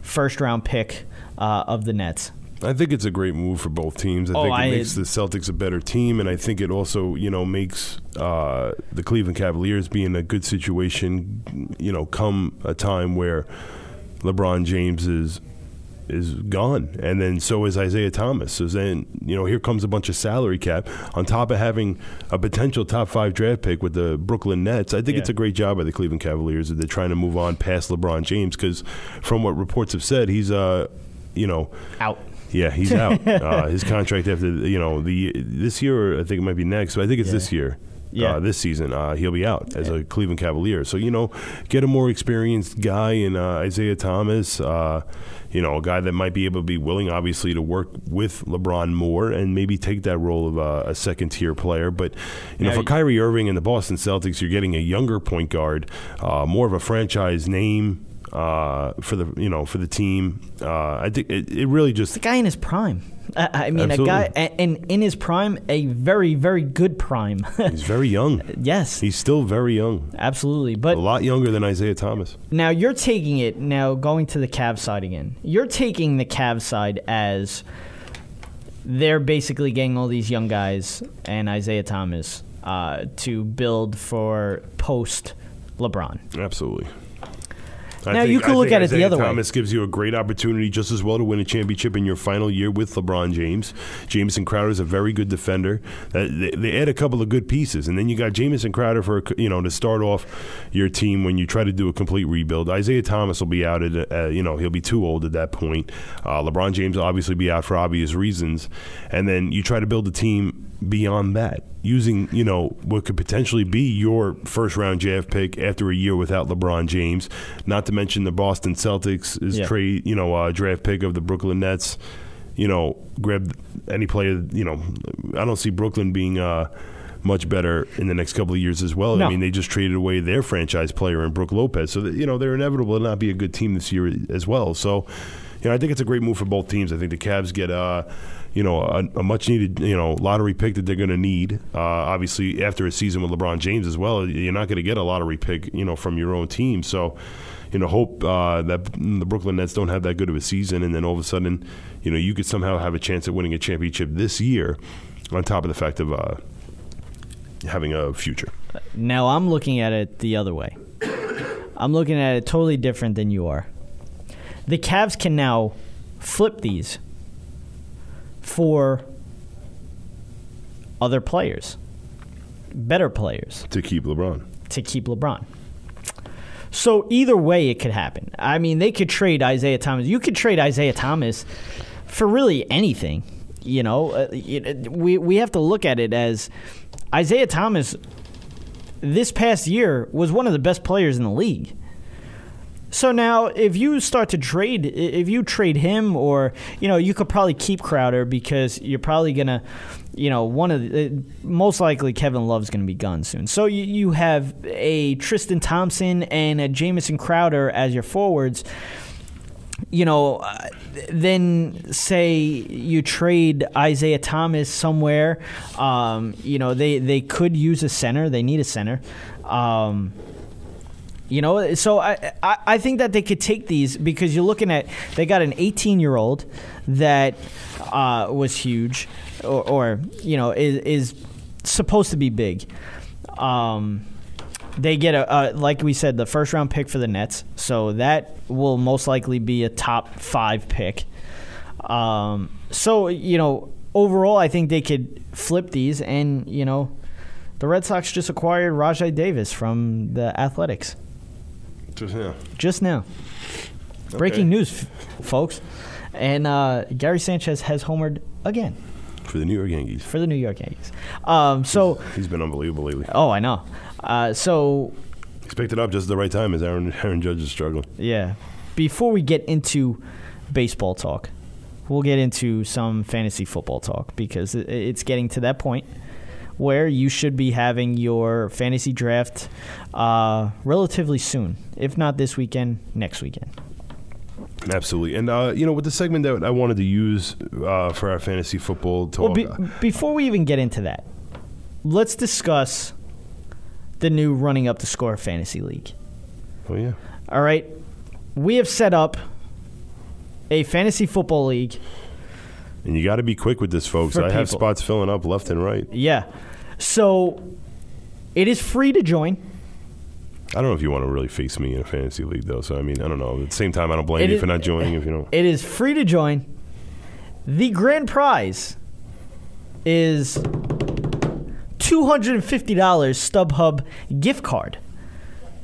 first-round pick of the Nets. I think it's a great move for both teams. I think it makes the Celtics a better team, and I think it also, makes the Cleveland Cavaliers be in a good situation, come a time where LeBron James is gone, and then so is Isaiah Thomas. So then, here comes a bunch of salary cap on top of having a potential top 5 draft pick with the Brooklyn Nets. I think it's a great job by the Cleveland Cavaliers that they're trying to move on past LeBron James, because from what reports have said, he's out. Yeah, he's out. His contract after this year, or I think it might be next, but I think it's this year. Yeah. This season, he'll be out as a Cleveland Cavalier. So, get a more experienced guy in Isaiah Thomas, a guy that might be able to be willing, obviously, to work with LeBron more and maybe take that role of a second-tier player. But, for Kyrie Irving and the Boston Celtics, you're getting a younger point guard, more of a franchise name for the team. I think it really just... The guy in his prime. I mean, Absolutely. a guy, and in his prime, a very, very good prime. He's very young. Yes. He's still very young. Absolutely. But a lot younger than Isaiah Thomas. Now, you're taking it, going to the Cavs side again. You're taking the Cavs side as they're basically getting all these young guys and Isaiah Thomas to build for post-LeBron. Absolutely. Now, you could look at it the other way. Thomas gives you a great opportunity just as well to win a championship in your final year with LeBron James. Jamison Crowder is a very good defender. They add a couple of good pieces, and then you got Jamison Crowder for to start off your team when you try to do a complete rebuild. Isaiah Thomas will be out at he'll be too old at that point. LeBron James will obviously be out for obvious reasons, and then you try to build a team beyond that, using what could potentially be your first-round draft pick after a year without LeBron James. Not to mention the Boston Celtics' trade, draft pick of the Brooklyn Nets. Grab any player. I don't see Brooklyn being much better in the next couple of years as well. No. I mean, they just traded away their franchise player in Brook Lopez, so that, they're inevitable to not be a good team this year as well. So, I think it's a great move for both teams. I think the Cavs get a much-needed, lottery pick that they're going to need. Obviously, after a season with LeBron James as well, you're not going to get a lottery pick, from your own team. So, hope that the Brooklyn Nets don't have that good of a season, and then all of a sudden, you could somehow have a chance at winning a championship this year, on top of the fact of having a future. Now, I'm looking at it the other way. I'm looking at it totally different than you are. The Cavs can now flip these for other players, better players. To keep LeBron. So either way it could happen. I mean, they could trade Isaiah Thomas. You could trade Isaiah Thomas for really anything. We have to look at it as Isaiah Thomas this past year was one of the best players in the league. So now, if you start to trade, if you trade him, or you could probably keep Crowder because you're probably gonna, most likely Kevin Love's gonna be gone soon. So you have a Tristan Thompson and a Jamison Crowder as your forwards. Then say you trade Isaiah Thomas somewhere. They could use a center. They need a center. So I think that they could take these because you're looking at they got an 18-year-old that was huge or is supposed to be big. They get like we said, the first-round pick for the Nets, so that will most likely be a top 5 pick. Overall, I think they could flip these, and the Red Sox just acquired Rajai Davis from the Athletics. Just now. Okay. Breaking news, folks. And Gary Sanchez has homered again. For the New York Yankees. He's been unbelievable lately. Oh, I know. He's picked it up just at the right time as Aaron Judge is struggling. Yeah. Before we get into baseball talk, we'll get into some fantasy football talk because it's getting to that point where you should be having your fantasy draft relatively soon. If not this weekend, next weekend. Absolutely. And, with the segment that I wanted to use for our fantasy football talk. Well, before we even get into that, let's discuss the new Running Up the Score Fantasy League. Oh, yeah. All right. We have set up a fantasy football league. And you got to be quick with this, folks. I have spots filling up left and right. Yeah. So it is free to join. I don't know if you want to really face me in a fantasy league, though. So, I mean, I don't know. At the same time, I don't blame you for not joining if you don't. It is free to join. The grand prize is $250 StubHub gift card.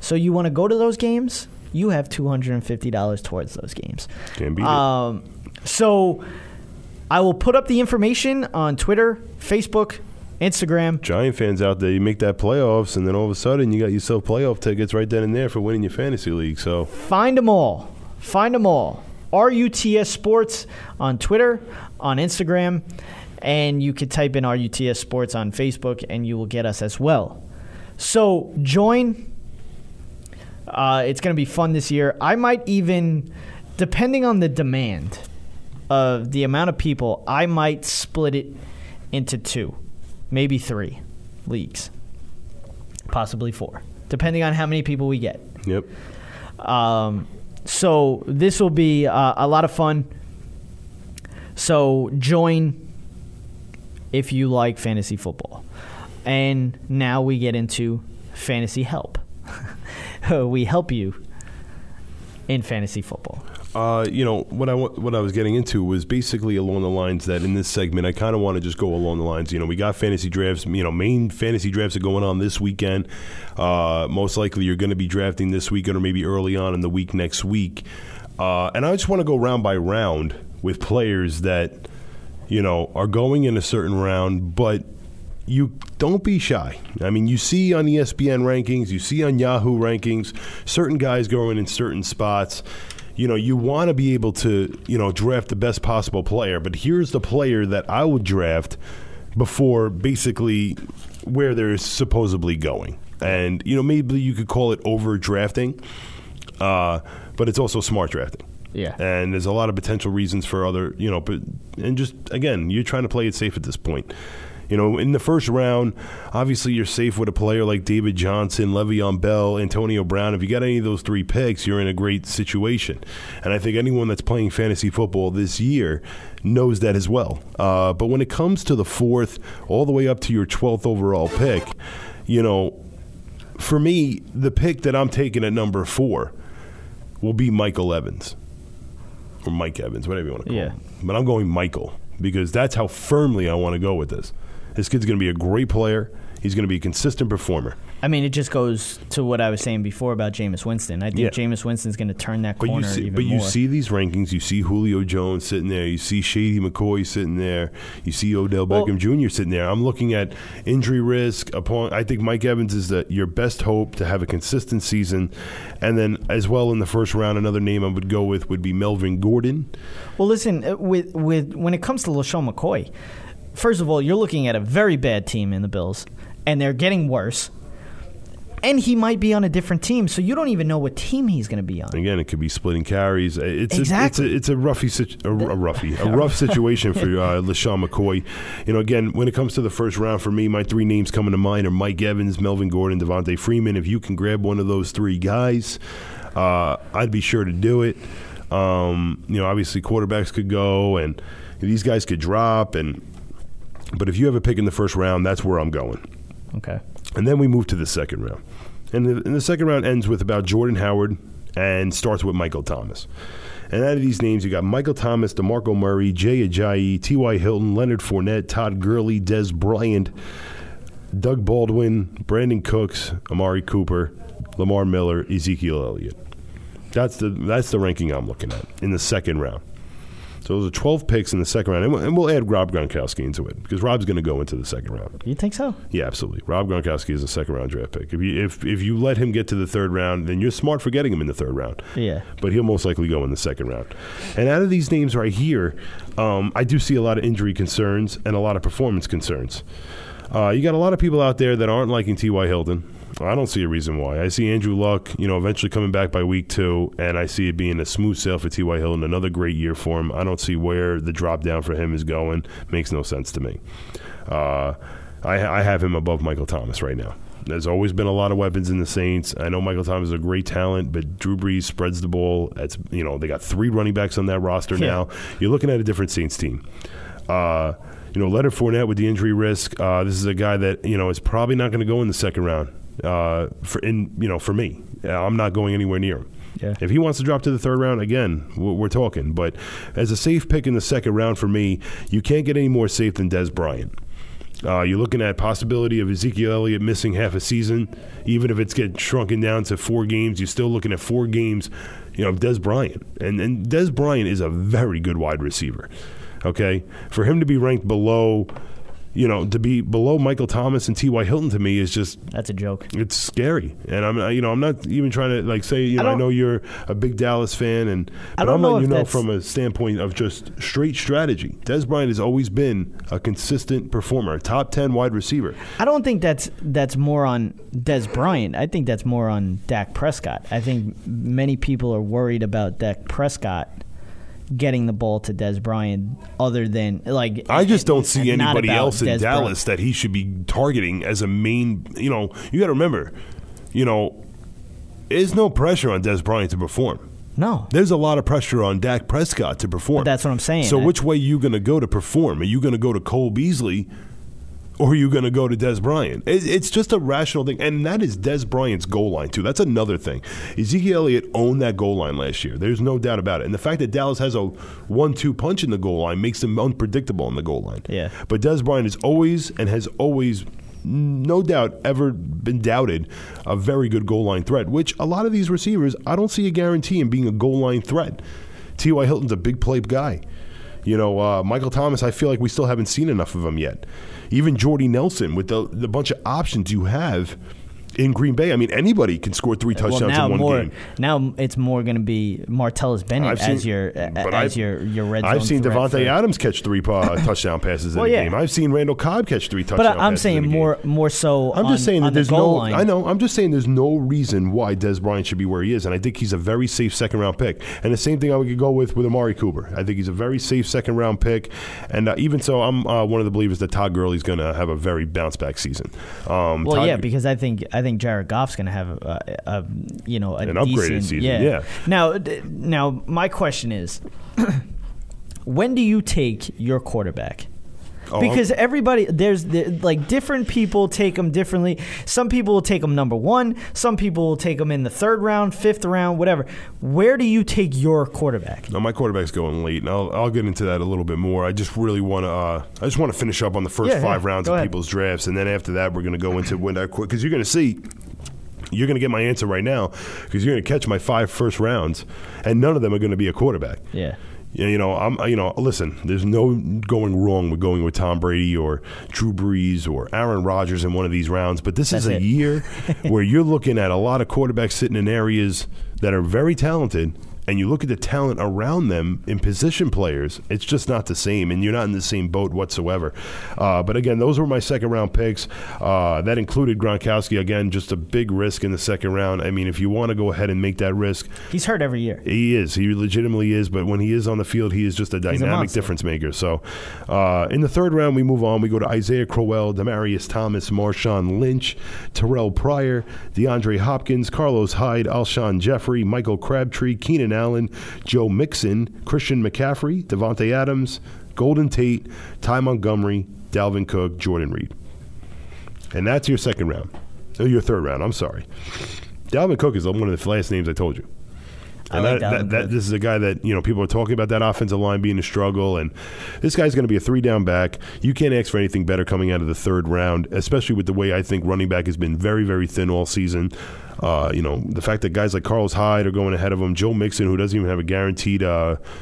So you want to go to those games? You have $250 towards those games. Can't beat it. So I will put up the information on Twitter, Facebook, Instagram. Giant fans out there, you make that playoffs, and then all of a sudden you got yourself playoff tickets right then and there for winning your fantasy league. So find them all. RUTS Sports on Twitter, on Instagram, and you can type in RUTS Sports on Facebook, and you will get us as well. So join. It's going to be fun this year. I might even, depending on the demand of the amount of people, I might split it into 2, maybe 3 leagues, possibly 4, depending on how many people we get. Yep. So this will be a lot of fun. So join if you like fantasy football. And now we get into fantasy help. We help you in fantasy football. What I was getting into was basically along the lines that in this segment, I kind of want to just go along the lines. We got fantasy drafts. Main fantasy drafts are going on this weekend. Most likely you're going to be drafting this weekend or maybe early on in the week next week. And I just want to go round by round with players that, are going in a certain round, but you don't be shy. I mean, you see on ESPN rankings, you see on Yahoo rankings, certain guys going in certain spots. You want to be able to, draft the best possible player. But here's the player that I would draft before basically where they're supposedly going. And, maybe you could call it over-drafting, but it's also smart drafting. Yeah. And there's a lot of potential reasons for other, and just, again, you're trying to play it safe at this point. In the first round, obviously you're safe with a player like David Johnson, Le'Veon Bell, Antonio Brown. If you got any of those 3 picks, you're in a great situation. And I think anyone that's playing fantasy football this year knows that as well. But when it comes to the 4th, all the way up to your 12th overall pick, for me, the pick that I'm taking at number 4 will be Michael Evans. Or Mike Evans, whatever you want to call him. But I'm going Michael because that's how firmly I want to go with this. This kid's going to be a great player. He's going to be a consistent performer. I mean, it just goes to what I was saying before about Jameis Winston. I think Jameis Winston's going to turn that corner even more. But you see these rankings. You see Julio Jones sitting there. You see Shady McCoy sitting there. You see Odell Beckham Jr. sitting there. I'm looking at injury risk. I think Mike Evans is your best hope to have a consistent season. And then as well in the first round, another name I would go with would be Melvin Gordon. Well, listen, with when it comes to LaShawn McCoy, first of all, you're looking at a very bad team in the Bills, and they're getting worse. And he might be on a different team, so you don't even know what team he's going to be on. Again, it could be splitting carries. It's a rough situation for LaShawn McCoy. Again, when it comes to the first round, for me, my 3 names coming to mind are Mike Evans, Melvin Gordon, Devontae Freeman. If you can grab one of those 3 guys, I'd be sure to do it. Obviously quarterbacks could go, and these guys could drop. But if you have a pick in the first round, that's where I'm going. Okay. And then we move to the second round. And the second round ends with about Jordan Howard and starts with Michael Thomas. And out of these names, you got Michael Thomas, DeMarco Murray, Jay Ajayi, T.Y. Hilton, Leonard Fournette, Todd Gurley, Des Bryant, Doug Baldwin, Brandon Cooks, Amari Cooper, Lamar Miller, Ezekiel Elliott. That's the ranking I'm looking at in the second round. So those are 12 picks in the second round. And we'll add Rob Gronkowski into it because Rob's going to go into the second round. You think so? Yeah, absolutely. Rob Gronkowski is a second-round draft pick. If you let him get to the third round, then you're smart for getting him in the third round. Yeah. But he'll most likely go in the second round. And out of these names right here, I do see a lot of injury concerns and a lot of performance concerns. You got a lot of people out there that aren't liking T.Y. Hilton. I don't see a reason why. I see Andrew Luck, eventually coming back by week 2, and I see it being a smooth sail for T.Y. Hilton. Another great year for him. I don't see where the drop down for him is going. Makes no sense to me. I have him above Michael Thomas right now. There's always been a lot of weapons in the Saints. I know Michael Thomas is a great talent, but Drew Brees spreads the ball. They got 3 running backs on that roster now. You're looking at a different Saints team. Leonard Fournette with the injury risk. This is a guy that is probably not going to go in the second round. For me, I'm not going anywhere near him. Yeah. If he wants to drop to the third round, again, we're talking. But as a safe pick in the second round for me, you can't get any more safe than Des Bryant. You're looking at possibility of Ezekiel Elliott missing half a season. Even if it's getting shrunken down to 4 games, you're still looking at 4 games of Des Bryant. And Des Bryant is a very good wide receiver. Okay, for him to be ranked below, to be below Michael Thomas and T.Y. Hilton to me is just that's a joke. It's scary, and I'm not even trying to say I know you're a big Dallas fan, but I'm letting you know from a standpoint of just straight strategy. Dez Bryant has always been a consistent performer, a top 10 wide receiver. I don't think that's more on Dez Bryant. I think that's more on Dak Prescott. I think many people are worried about Dak Prescott getting the ball to Dez Bryant other than I just don't see anybody else in Dallas that he should be targeting as a main. You got to remember, there's no pressure on Dez Bryant to perform. No. There's a lot of pressure on Dak Prescott to perform. But that's what I'm saying. So which way are you going to go to perform? Are you going to go to Cole Beasley, or are you going to go to Dez Bryant? It's just a rational thing. And that is Dez Bryant's goal line, too. That's another thing. Ezekiel Elliott owned that goal line last year. There's no doubt about it. And the fact that Dallas has a 1-2 punch in the goal line makes them unpredictable in the goal line. Yeah. But Dez Bryant is always and has always, no doubt, ever been doubted a very good goal line threat, which a lot of these receivers, I don't see a guarantee in being a goal line threat. T.Y. Hilton's a big play guy. Michael Thomas, I feel like we still haven't seen enough of him yet. Even Jordy Nelson, with the bunch of options you have in Green Bay, I mean, anybody can score 3 touchdowns in one game. Now it's more going to be Martellus Bennett as your red zone. I've seen Devontae Adams catch 3 touchdown passes in a game. I've seen Randall Cobb catch 3 touchdown passes. But I'm saying more so. I'm just saying that there's no. Line. I know. I'm just saying there's no reason why Dez Bryant should be where he is, and I think he's a very safe second-round pick. And the same thing I would go with Amari Cooper. I think he's a very safe second-round pick, and even so, I'm one of the believers that Todd Gurley's going to have a very bounce-back season. Because I think Jared Goff's going to have an upgraded season. Yeah. Now, my question is, when do you take your quarterback? Because everybody, different people take them differently. Some people will take them number 1. Some people will take them in the 3rd round, 5th round, whatever. Where do you take your quarterback? No, my quarterback's going late, and I'll get into that a little bit more. I just really want to finish up on the first 5 rounds of people's drafts, and then after that, we're going to go into when I quit, because you're going to see. You're going to get my answer right now, because you're going to catch my 5 first rounds, and none of them are going to be a quarterback. Yeah. Listen, there's no going wrong with going with Tom Brady or Drew Brees or Aaron Rodgers in one of these rounds, but this is a year where you're looking at a lot of quarterbacks sitting in areas that are very talented, and you look at the talent around them in position players, it's just not the same, and you're not in the same boat whatsoever. But again, those were my second-round picks. That included Gronkowski. Again, just a big risk in the second round. I mean, if you want to go ahead and make that risk. He's hurt every year. He is. He legitimately is, but when he is on the field, he is just a dynamic difference maker. So in the third round, we move on. We go to Isaiah Crowell, Demaryius Thomas, Marshawn Lynch, Terrell Pryor, DeAndre Hopkins, Carlos Hyde, Alshon Jeffrey, Michael Crabtree, Keenan Allen, Joe Mixon, Christian McCaffrey, Devontae Adams, Golden Tate, Ty Montgomery, Dalvin Cook, Jordan Reed. And that's your second round. Oh, your third round, I'm sorry. Dalvin Cook is one of the last names I told you. And this is a guy that, people are talking about that offensive line being a struggle, and this guy's going to be a 3-down back. You can't ask for anything better coming out of the third round, especially with the way I think running back has been very, very thin all season. The fact that guys like Carlos Hyde are going ahead of him, Joe Mixon, who doesn't even have a guaranteed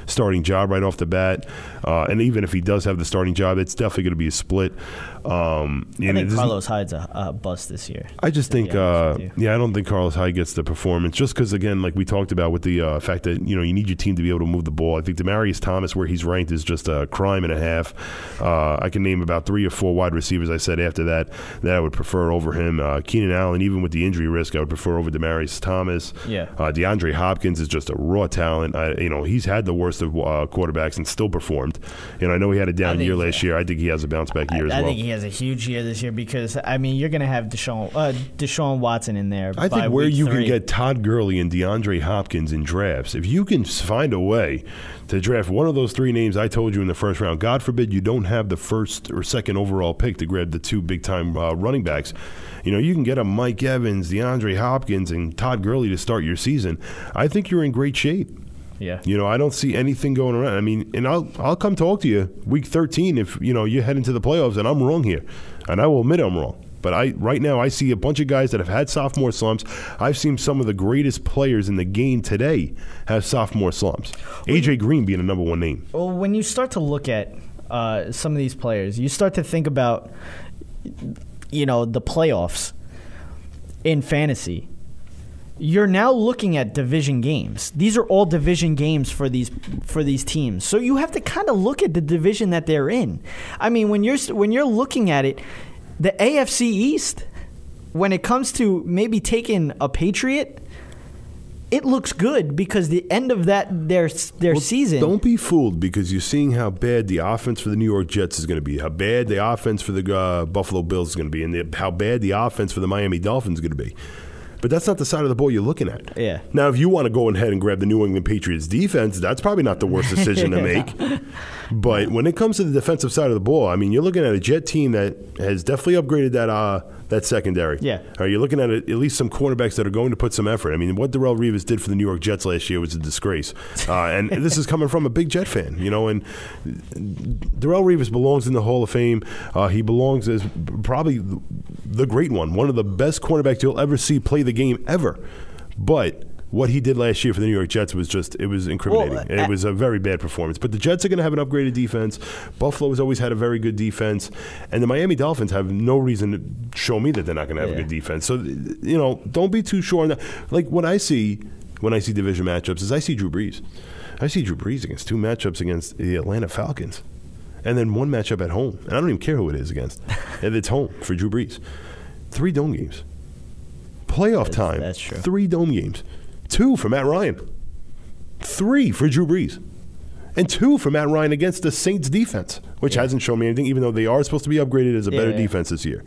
starting job right off the bat, and even if he does have the starting job, it's definitely going to be a split. I think Carlos Hyde's a bust this year. I just think, I don't think Carlos Hyde gets the performance, just because, again, like we talked about with the fact that, you need your team to be able to move the ball. I think Demaryius Thomas, where he's ranked, is just a crime and a half. I can name about 3 or 4 wide receivers I said after that I would prefer over him. Keenan Allen, even with the injury risk, I would prefer over Demaryius Thomas. Yeah. DeAndre Hopkins is just a raw talent. He's had the worst of quarterbacks and still performed. I know he had a down year last year. I think he has a bounce back year as well. I think he has a huge year this year because, you're going to have Deshaun Watson in there. I think where you can get Todd Gurley and DeAndre Hopkins in drafts, if you can find a way to draft one of those 3 names I told you in the first round, God forbid you don't have the first or second overall pick to grab the 2 big-time running backs, you can get a Mike Evans, DeAndre Hopkins, and Todd Gurley to start your season. I think you're in great shape. Yeah. I don't see anything going around. And I'll come talk to you week 13 if, you head into the playoffs and I'm wrong here. And I will admit I'm wrong. But right now I see a bunch of guys that have had sophomore slumps. I've seen some of the greatest players in the game today have sophomore slumps. AJ Green being a number one name. Well, when you start to look at some of these players, you start to think about, the playoffs in fantasy. You're now looking at division games. These are all division games for these teams. So you have to kind of look at the division that they're in. I mean, when you're looking at it, the AFC East, when it comes to maybe taking a Patriot, it looks good because the end of their season. Don't be fooled because you're seeing how bad the offense for the New York Jets is going to be, how bad the offense for the Buffalo Bills is going to be, and how bad the offense for the Miami Dolphins is going to be. But that's not the side of the ball you're looking at. Yeah. Now, if you want to go ahead and grab the New England Patriots defense, that's probably not the worst decision to make. But when it comes to the defensive side of the ball, I mean, you're looking at a Jet team that has definitely upgraded that secondary. Yeah. You're looking at at least some cornerbacks that are going to put some effort. I mean, what Darrelle Revis did for the New York Jets last year was a disgrace. And this is coming from a big Jet fan, and Darrelle Revis belongs in the Hall of Fame. He belongs as probably the great one of the best cornerbacks you'll ever see play the game ever. But what he did last year for the New York Jets was it was incriminating. Well, it was a very bad performance. But the Jets are going to have an upgraded defense. Buffalo has always had a very good defense. And the Miami Dolphins have no reason to show me that they're not going to have a good defense. So, don't be too sure on that. Like, what I see when I see division matchups is I see Drew Brees. I see Drew Brees against two matchups against the Atlanta Falcons. And then one matchup at home. And I don't even care who it is against. And it's home for Drew Brees. 3 dome games. Playoff time. That's true. 3 dome games. 2 for Matt Ryan. 3 for Drew Brees. And 2 for Matt Ryan against the Saints defense, which hasn't shown me anything, even though they are supposed to be upgraded as a better defense this year.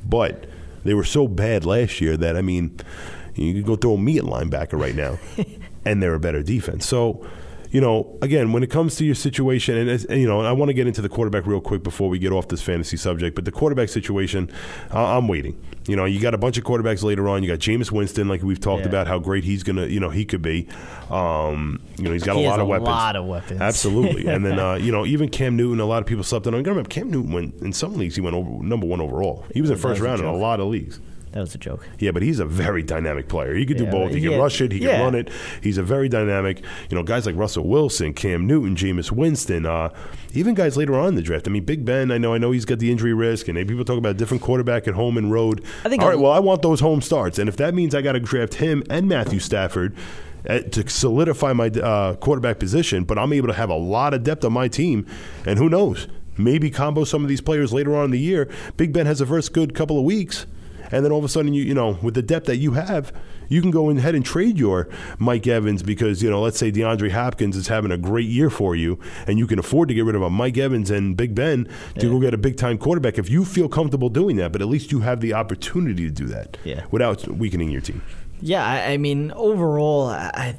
But they were so bad last year that, I mean, you could go throw me at linebacker right now, and they're a better defense. So, again, when it comes to your situation, and I want to get into the quarterback real quick before we get off this fantasy subject, but the quarterback situation, I'm waiting. You got a bunch of quarterbacks later on. You got Jameis Winston, like we've talked about, how great he's going to, he could be. He's got a lot of weapons. A lot of weapons. Absolutely. And then, even Cam Newton, a lot of people slept on. You got to remember, Cam Newton went, in some leagues, he went number 1 overall. He was in first round in a lot of leagues. That was a joke. Yeah, but he's a very dynamic player. He could do both. He can rush it. He can run it. He's a very dynamic. Guys like Russell Wilson, Cam Newton, Jameis Winston, even guys later on in the draft. I mean, Big Ben, I know he's got the injury risk, and people talk about a different quarterback at home and road. All right, well, I want those home starts. And if that means I got to draft him and Matthew Stafford to solidify my quarterback position, but I'm able to have a lot of depth on my team, and who knows, maybe combo some of these players later on in the year. Big Ben has a first good couple of weeks. And then all of a sudden, with the depth that you have, you can go ahead and trade your Mike Evans because, let's say DeAndre Hopkins is having a great year for you, and you can afford to get rid of a Mike Evans and Big Ben to go get a big-time quarterback if you feel comfortable doing that. But at least you have the opportunity to do that without weakening your team. Yeah, I mean, overall,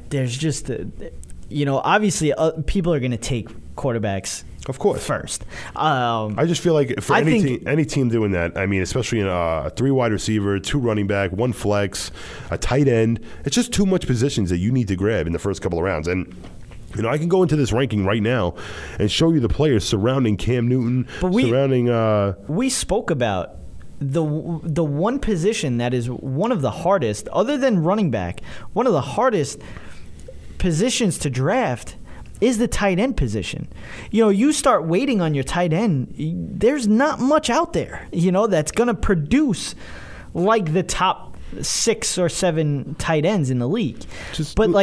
there's just, obviously people are going to take quarterbacks. Of course. First. I just feel like for any team doing that, I mean, especially in a 3 wide receiver, 2 running back, 1 flex, a tight end, it's just too much positions that you need to grab in the first couple of rounds. And I can go into this ranking right now and show you the players surrounding Cam Newton, we spoke about the one position that is one of the hardest, other than running back, one of the hardest positions to draft is the tight end position. You start waiting on your tight end, there's not much out there, that's going to produce like the top 6 or 7 tight ends in the league. But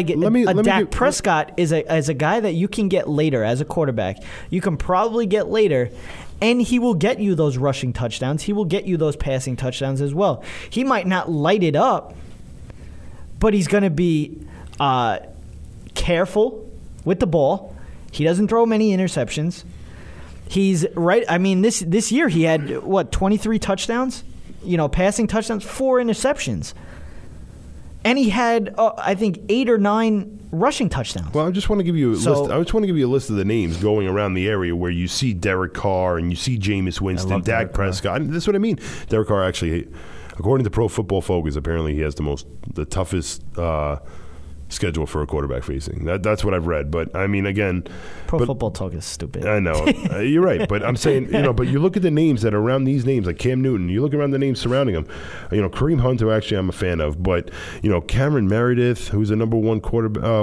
Dak Prescott is a guy that you can get later as a quarterback. You can probably get later, and he will get you those rushing touchdowns. He will get you those passing touchdowns as well. He might not light it up, but he's going to be careful with the ball. He doesn't throw many interceptions. He's right. I mean, this year he had 23 touchdowns, passing touchdowns, 4 interceptions, and he had I think 8 or 9 rushing touchdowns. Well, I just want to give you a list. I just want to give you a list of the names going around the area where you see Derek Carr and you see Jameis Winston, Dak Prescott. That's what I mean. Derek Carr actually, according to Pro Football Focus, apparently he has the toughest schedule for a quarterback facing. That's what I've read. But I mean, again, Football Talk is stupid. I know. You're right. But I'm saying, but you look at the names that are around these names, like Cam Newton, you look around the names surrounding him, Kareem Hunt, who actually I'm a fan of, but, Cameron Meredith, who's a number one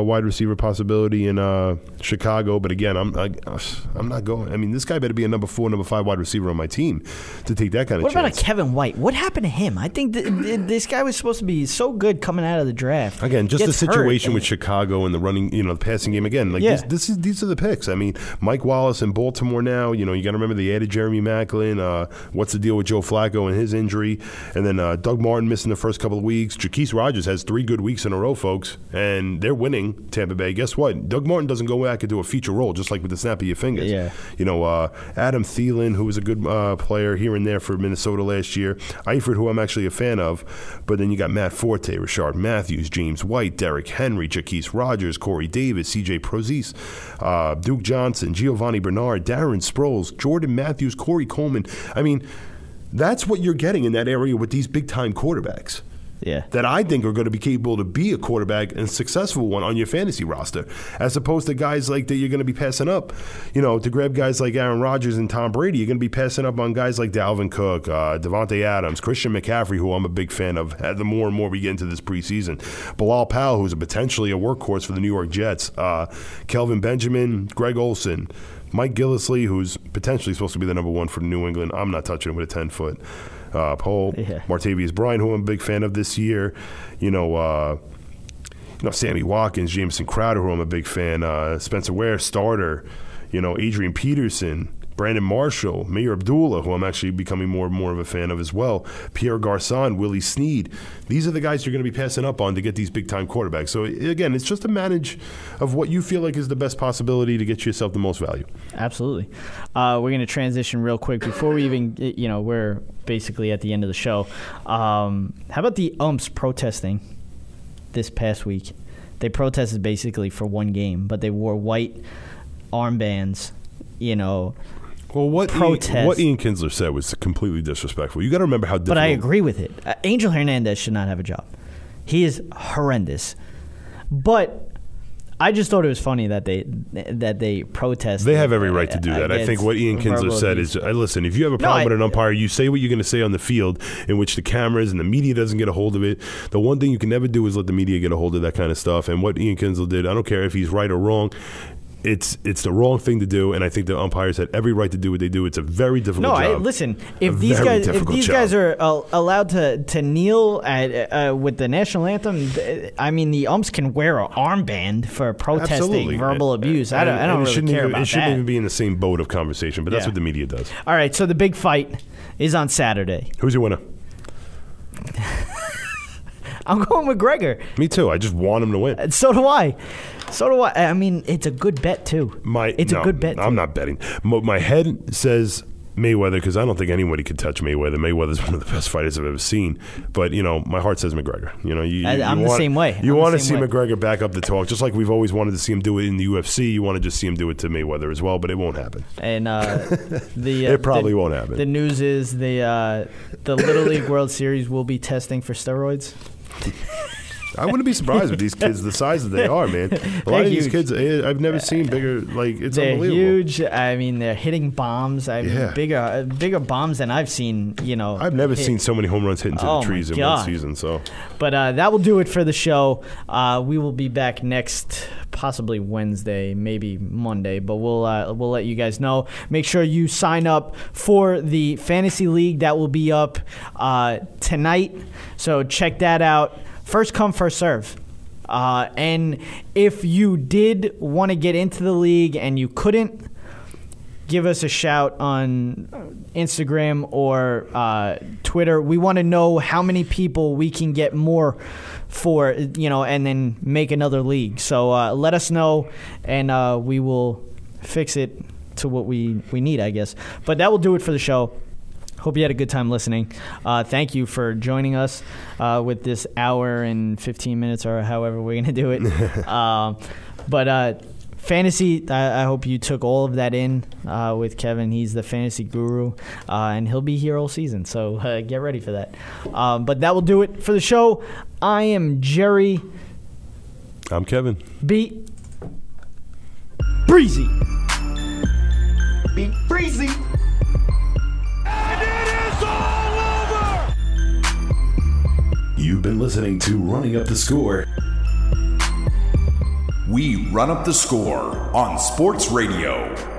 wide receiver possibility in Chicago. But again, I'm not going. I mean, this guy better be a number 4, number 5 wide receiver on my team to take that kind of chance. What about a Kevin White? What happened to him? I think this guy was supposed to be so good coming out of the draft. Again, just the situation with Chicago and the running, the passing game. Again, these are the picks. I mean, Mike Wallace in Baltimore now. You got to remember they added Jeremy Maclin. What's the deal with Joe Flacco and his injury? And then Doug Martin missing the first couple of weeks. Jaquise Rogers has 3 good weeks in a row, folks, and they're winning Tampa Bay. Guess what? Doug Martin doesn't go back and do a feature role, just like with the snap of your fingers. Yeah. Adam Thielen, who was a good player here and there for Minnesota last year. Eifert, who I'm actually a fan of. But then you got Matt Forte, Rashard Matthews, James White, Derrick Henry, Jaquise Rogers, Corey Davis, C.J. Prozis, Duke Johnson, Giovanni Bernard, Darren Sproles, Jordan Matthews, Corey Coleman. I mean, that's what you're getting in that area with these big-time quarterbacks. Yeah. That I think are going to be capable to be a quarterback and a successful one on your fantasy roster, as opposed to guys like that you're going to be passing up. To grab guys like Aaron Rodgers and Tom Brady, you're going to be passing up on guys like Dalvin Cook, Devontae Adams, Christian McCaffrey, who I'm a big fan of. The more and more we get into this preseason, Bilal Powell, who's potentially a workhorse for the New York Jets, Kelvin Benjamin, Greg Olsen, Mike Gillislee, who's potentially supposed to be the number 1 for New England. I'm not touching him with a 10-foot. Pole, Martavius Bryant, who I'm a big fan of this year, Sammy Watkins, Jameson Crowder, who I'm a big fan, Spencer Ware, starter, Adrian Peterson, Brandon Marshall, Mayor Abdullah, who I'm actually becoming more and more of a fan of as well, Pierre Garçon, Willie Snead. These are the guys you're going to be passing up on to get these big-time quarterbacks. So, again, it's just a manage of what you feel like is the best possibility to get yourself the most value. Absolutely. We're going to transition real quick before we even, we're basically at the end of the show. How about the umps protesting this past week? They protested basically for one game, but they wore white armbands, Well, what Ian Kinsler said was completely disrespectful. You got to remember how difficult. But I agree with it. Angel Hernandez should not have a job. He is horrendous. But I just thought it was funny that they protested. They have every right to do that. I think what Ian Kinsler said is, listen, if you have a problem with an umpire, you say what you're going to say on the field, in which the cameras and the media doesn't get a hold of it. The one thing you can never do is let the media get a hold of that kind of stuff. And what Ian Kinsler did, I don't care if he's right or wrong, it's the wrong thing to do, and I think the umpires had every right to do what they do. It's a very difficult job. Listen, if these guys are allowed to kneel with the national anthem, I mean, the umps can wear an armband for protesting verbal abuse. I don't really care about that. It shouldn't even be in the same boat of conversation, but that's what the media does. All right, so the big fight is on Saturday. Who's your winner? I'm going McGregor. Me too. I just want him to win. So do I. I mean, it's a good bet, too. It's a good bet, too. I'm not betting. My head says Mayweather because I don't think anybody could touch Mayweather. Mayweather's one of the best fighters I've ever seen. But, my heart says McGregor. I'm the same way. You want to see McGregor back up the talk, just like we've always wanted to see him do it in the UFC. You want to just see him do it to Mayweather as well, but it won't happen. And it probably won't happen. The news is the Little League World Series will be testing for steroids. I wouldn't be surprised with these kids the size that they are, man. A lot of these kids, I've never seen bigger. It's they're unbelievable. Huge. I mean, they're hitting bombs. Bigger bombs than I've seen. I've never seen so many home runs hit into the trees in one season. So, but that will do it for the show. We will be back next, possibly Wednesday, maybe Monday, but we'll let you guys know. Make sure you sign up for the fantasy league that will be up tonight. So check that out. First come, first serve. And if you did want to get into the league and you couldn't, give us a shout on Instagram or Twitter. We want to know how many people we can get more for, and then make another league. So let us know, and we will fix it to what we need, I guess. But that will do it for the show. Hope you had a good time listening. Thank you for joining us with this hour and 15 minutes or however we're going to do it. But fantasy, I hope you took all of that in with Kevin. He's the fantasy guru, and he'll be here all season. So get ready for that. But that will do it for the show. I am Jerry. I'm Kevin. Be breezy. Be breezy. And it is all over! You've been listening to Running Up the Score. We run up the score on Sports Radio.